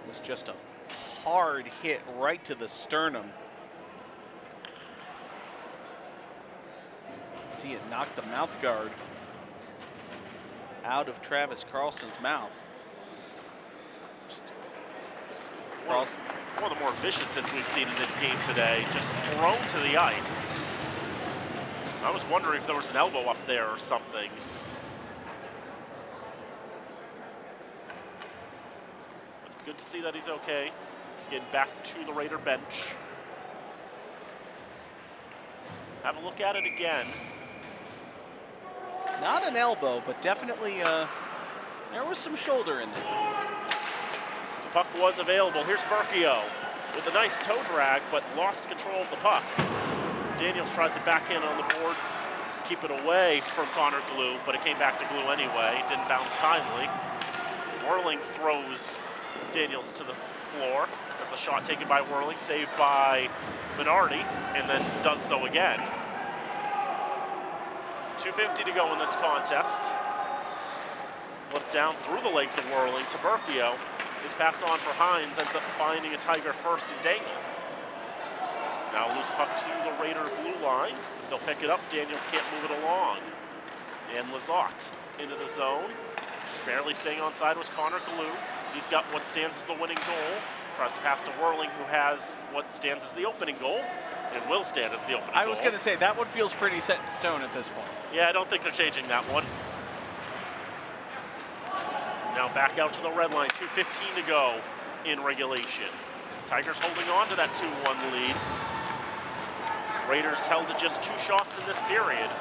was just a hard hit right to the sternum. See it knock the mouth guard out of Travis Carlson's mouth. Just one of the more vicious hits we've seen in this game today, just thrown to the ice. I was wondering if there was an elbow up there or something. But it's good to see that he's okay. He's getting back to the Raider bench. Have a look at it again. Not an elbow, but definitely there was some shoulder in there. Puck was available. Here's Berkio with a nice toe drag, but lost control of the puck. Daniels tries to back in on the board, keep it away from Connor Glue, but it came back to Glue anyway. It didn't bounce kindly. Whirling throws Daniels to the floor as the shot taken by Whirling, saved by Minardi, and then does so again. 2:50 to go in this contest. Flipped down through the legs of Whirling to Berkio. His pass on for Hines ends up finding a Tiger first and Dangle. Now loose puck to the Raider blue line. They'll pick it up. Daniels can't move it along. And Lizotte into the zone. Just barely staying onside was Connor Glue. He's got what stands as the winning goal. Tries to pass to Whirling, who has what stands as the opening goal. And will stand as the opening goal. I was going to say, that one feels pretty set in stone at this point. Yeah, I don't think they're changing that one. Now back out to the red line, 2:15 to go in regulation. Tigers holding on to that 2-1 lead. Raiders held to just 2 shots in this period.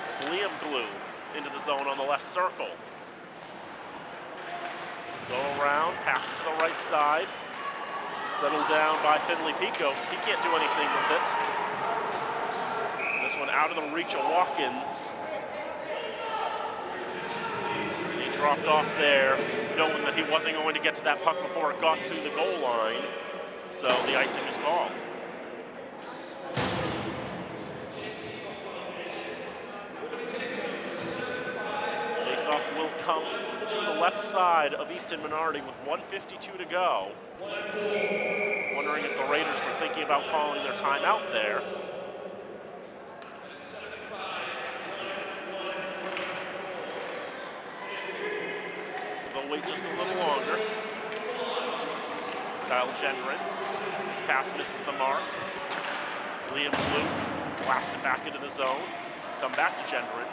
It's Liam Glue into the zone on the left circle. Go around, pass it to the right side. Settled down by Finley Picos. He can't do anything with it. This one out of the reach of Watkins. He dropped off there, knowing that he wasn't going to get to that puck before it got to the goal line. So the icing is called. Face-off will come to the left side of Easton Minardi with 1:52 to go. Wondering if the Raiders were thinking about calling their timeout there. wait just a little longer. Kyle Gendron. His pass misses the mark. Liam Blue blasts it back into the zone. Come back to Gendron.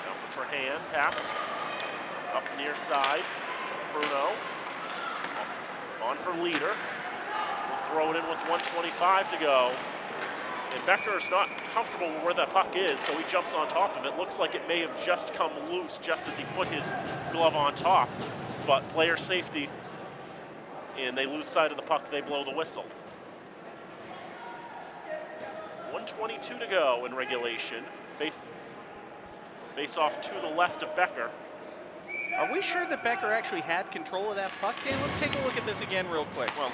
Now for Trahan, pass. Up near side. Bruno. On for Leader. Will throw it in with 1:25 to go. And Becker's not comfortable with where that puck is, so he jumps on top of it. Looks like it may have just come loose just as he put his glove on top. But player safety, and they lose sight of the puck, they blow the whistle. 1:22 to go in regulation. Face off to the left of Becker. Are we sure that Becker actually had control of that puck, Dan? Let's take a look at this again real quick. Well,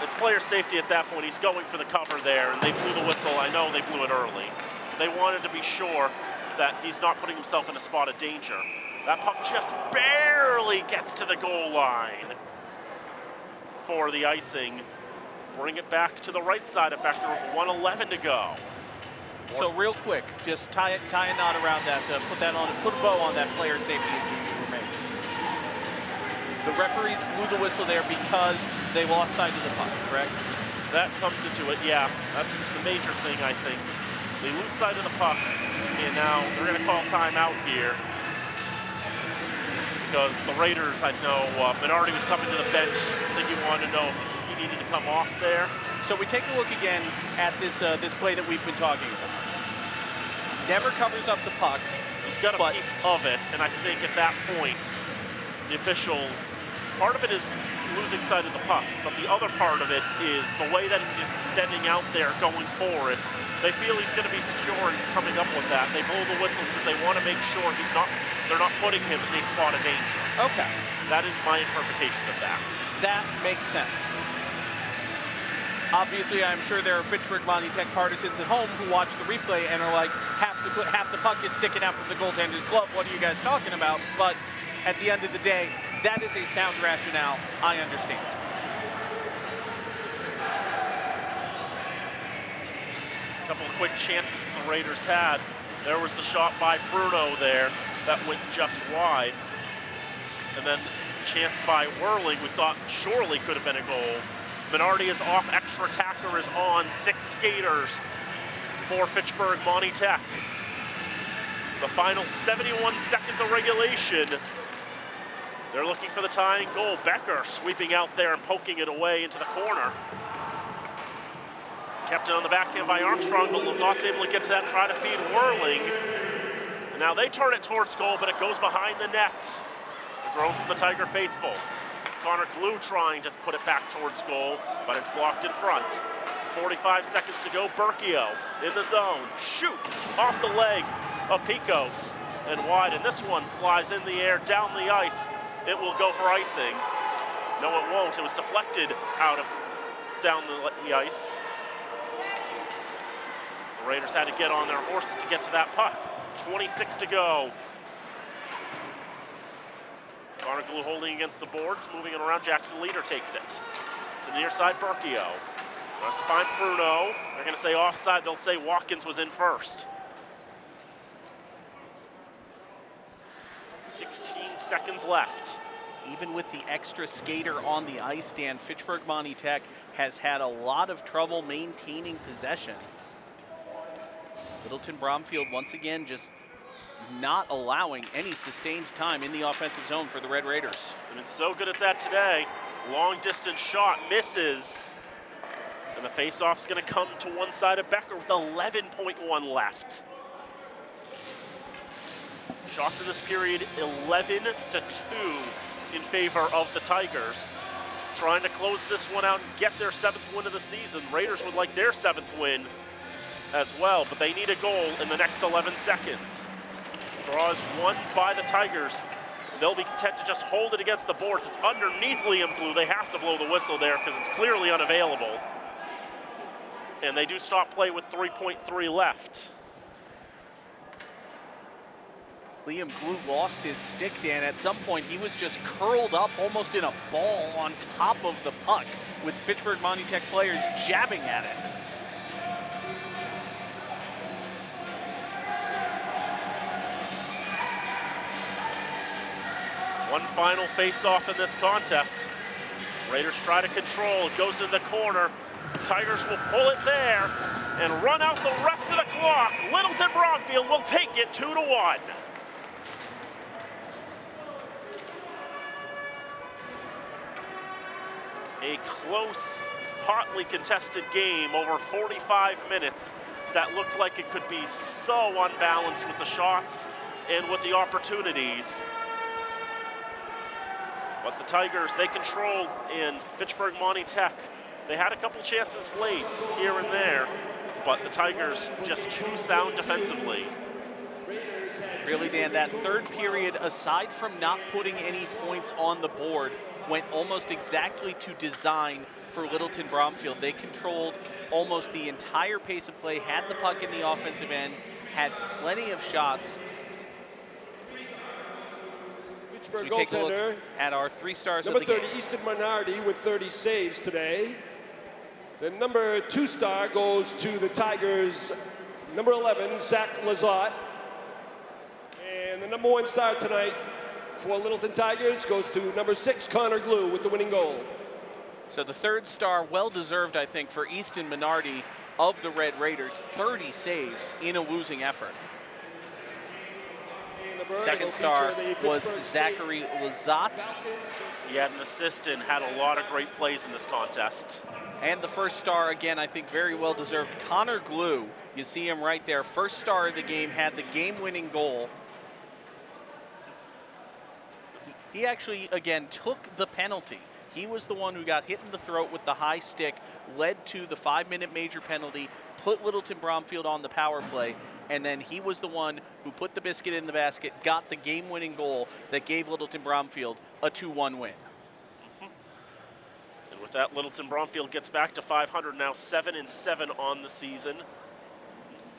it's player safety at that point. He's going for the cover there, and they blew the whistle. I know they blew it early. They wanted to be sure that he's not putting himself in a spot of danger. That puck just barely gets to the goal line for the icing. Bring it back to the right side of Becker with 1:11 to go. So real quick, just tie a knot around that, put a bow on that player safety issue you were making. The referees blew the whistle there because they lost sight of the puck, correct? That comes into it, yeah. That's the major thing, I think. They lose sight of the puck, and now they're going to call timeout here. Because the Raiders, I know, Minardi was coming to the bench. I think he wanted to know if he needed to come off there. So we take a look again at this play that we've been talking about. Never covers up the puck. He's got a piece of it, and I think at that point, the officials, part of it is losing sight of the puck, but the other part of it is the way that he's extending out there, going for it. They feel he's going to be secure in coming up with that. They blow the whistle because they want to make sure they're not putting him in a spot of danger. Okay. That is my interpretation of that. That makes sense. Obviously, I'm sure there are Fitchburg Monty Tech partisans at home who watch the replay and are like, half the puck is sticking out from the goaltender's glove. What are you guys talking about? But at the end of the day, that is a sound rationale. I understand. A couple of quick chances that the Raiders had. There was the shot by Bruno there that went just wide. And then chance by Whirling we thought surely could have been a goal. Minardi is off, extra attacker is on, 6 skaters for Fitchburg Monty Tech. The final 71 seconds of regulation. They're looking for the tying goal. Becker sweeping out there and poking it away into the corner. Kept it on the backhand by Armstrong, but Lazat's able to get to that, try to feed Whirling. And now they turn it towards goal, but it goes behind the net. A groan from the Tiger faithful. Connor Glue trying to put it back towards goal, but it's blocked in front. 45 seconds to go. Berkio in the zone, shoots off the leg of Picos and wide, and this one flies in the air, down the ice. It will go for icing. No, it won't. It was deflected out of down the ice. The Raiders had to get on their horses to get to that puck. 26 to go. Connor Glue holding against the boards, moving it around. Jackson Leader takes it to the near side. Berkio tries to find Bruno. They're going to say offside. They'll say Watkins was in first. 16 seconds left. Even with the extra skater on the ice, Dan, Fitchburg Monty Tech has had a lot of trouble maintaining possession. Littleton Bromfield once again just not allowing any sustained time in the offensive zone for the Red Raiders. And it's so good at that today. Long distance shot misses. And the faceoff's going to come to one side of Becker with 11.1 left. Shots in this period 11-2 in favor of the Tigers. Trying to close this one out and get their 7th win of the season. Raiders would like their 7th win as well, but they need a goal in the next 11 seconds. Draw is won by the Tigers. They'll be content to just hold it against the boards. It's underneath Liam Blue. They have to blow the whistle there because it's clearly unavailable. And they do stop play with 3.3 left. Liam Blue lost his stick, Dan. At some point, he was just curled up almost in a ball on top of the puck with Fitchburg Monty Tech players jabbing at it. One final face-off in this contest. Raiders try to control, it goes in the corner. Tigers will pull it there and run out the rest of the clock. Littleton Bromfield will take it 2-1. A close, hotly contested game over 45 minutes that looked like it could be so unbalanced with the shots and with the opportunities. But the Tigers, they controlled in Fitchburg Monty Tech. They had a couple chances late here and there, but the Tigers just too sound defensively. Really, Dan, that third period, aside from not putting any points on the board, went almost exactly to design for Littleton Bromfield. They controlled almost the entire pace of play, had the puck in the offensive end, had plenty of shots. So we take a look at our 3 stars of the game. Number 30, Easton Minardi with 30 saves today. The number 2 star goes to the Tigers, number 11, Zach Lazat. And the number 1 star tonight for Littleton Tigers goes to number 6, Connor Glue with the winning goal. So the 3rd star, well-deserved, I think, for Easton Minardi of the Red Raiders. 30 saves in a losing effort. 2nd star was Zachary Lazat. He had an assist and had a lot of great plays in this contest. And the 1st star, again, I think very well-deserved, Connor Glue. You see him right there. 1st star of the game, had the game-winning goal. He actually, again, took the penalty. He was the one who got hit in the throat with the high stick, led to the 5-minute major penalty, put Littleton Bromfield on the power play, and then he was the one who put the biscuit in the basket, got the game-winning goal that gave Littleton Bromfield a 2-1 win. And with that, Littleton Bromfield gets back to 500 now, 7-7 on the season.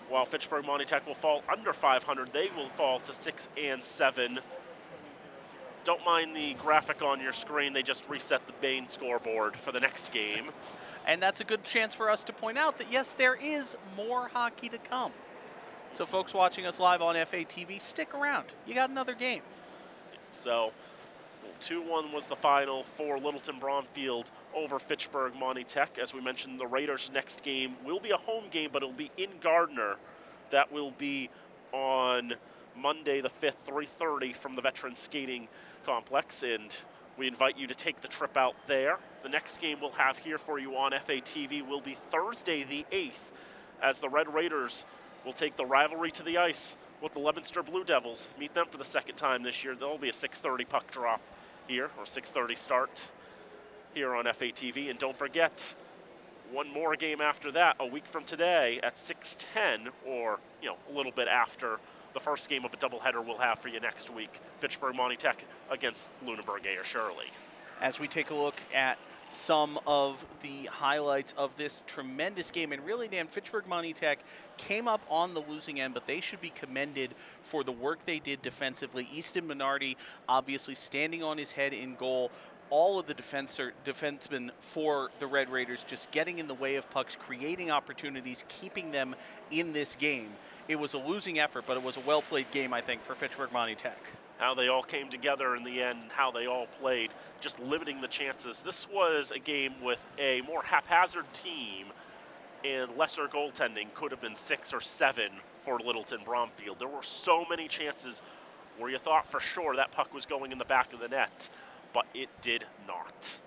While Fitchburg Monty Tech will fall under 500, they will fall to 6-7. Don't mind the graphic on your screen. They just reset the main scoreboard for the next game. And that's a good chance for us to point out that, yes, there is more hockey to come. So folks watching us live on FATV, stick around. You got another game. So 2-1 was the final for Littleton Bromfield over Fitchburg Monty Tech. As we mentioned, the Raiders' next game will be a home game, but it'll be in Gardner. That will be on Monday the 5th, 3:30 from the Veterans Skating Complex, and we invite you to take the trip out there. The next game we'll have here for you on FATV will be Thursday the 8th, as the Red Raiders will take the rivalry to the ice with the Leominster Blue Devils. Meet them for the 2nd time this year. There'll be a 6:30 puck drop here, or 6:30 start here on FATV. And don't forget, one more game after that, a week from today at 6:10, or a little bit after the first game of a doubleheader we'll have for you next week. Fitchburg Monty Tech against Lunenburg Ayer Shirley. As we take a look at some of the highlights of this tremendous game, and really, Dan, Fitchburg Monty Tech came up on the losing end, but they should be commended for the work they did defensively. Easton Minardi obviously standing on his head in goal. All of the defensemen for the Red Raiders just getting in the way of pucks, creating opportunities, keeping them in this game. It was a losing effort, but it was a well-played game, I think, for Fitchburg Monty Tech. How they all came together in the end, how they all played, just limiting the chances. This was a game with a more haphazard team, and lesser goaltending. Could have been 6 or 7 for Littleton Bromfield. There were so many chances where you thought for sure that puck was going in the back of the net, but it did not.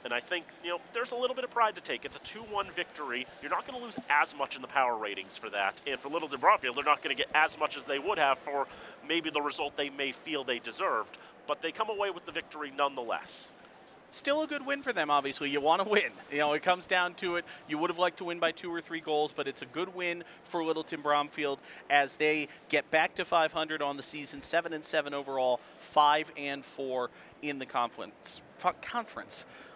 And I think, there's a little bit of pride to take. It's a 2-1 victory. You're not going to lose as much in the power ratings for that. And for Littleton Bromfield, they're not going to get as much as they would have for maybe the result they may feel they deserved. But they come away with the victory nonetheless. Still a good win for them, obviously. You want to win. It comes down to it. You would have liked to win by 2 or 3 goals, but it's a good win for Littleton Bromfield as they get back to 500 on the season, 7-7 overall, 5-4 in the conference.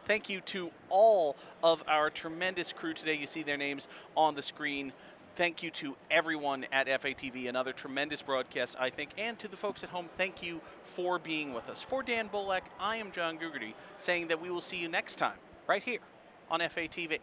Thank you to all of our tremendous crew today. You see their names on the screen. Thank you to everyone at FATV. Another tremendous broadcast, I think. And to the folks at home, thank you for being with us. For Dan Bolek, I am John Gugerty, saying that we will see you next time right here on FATV.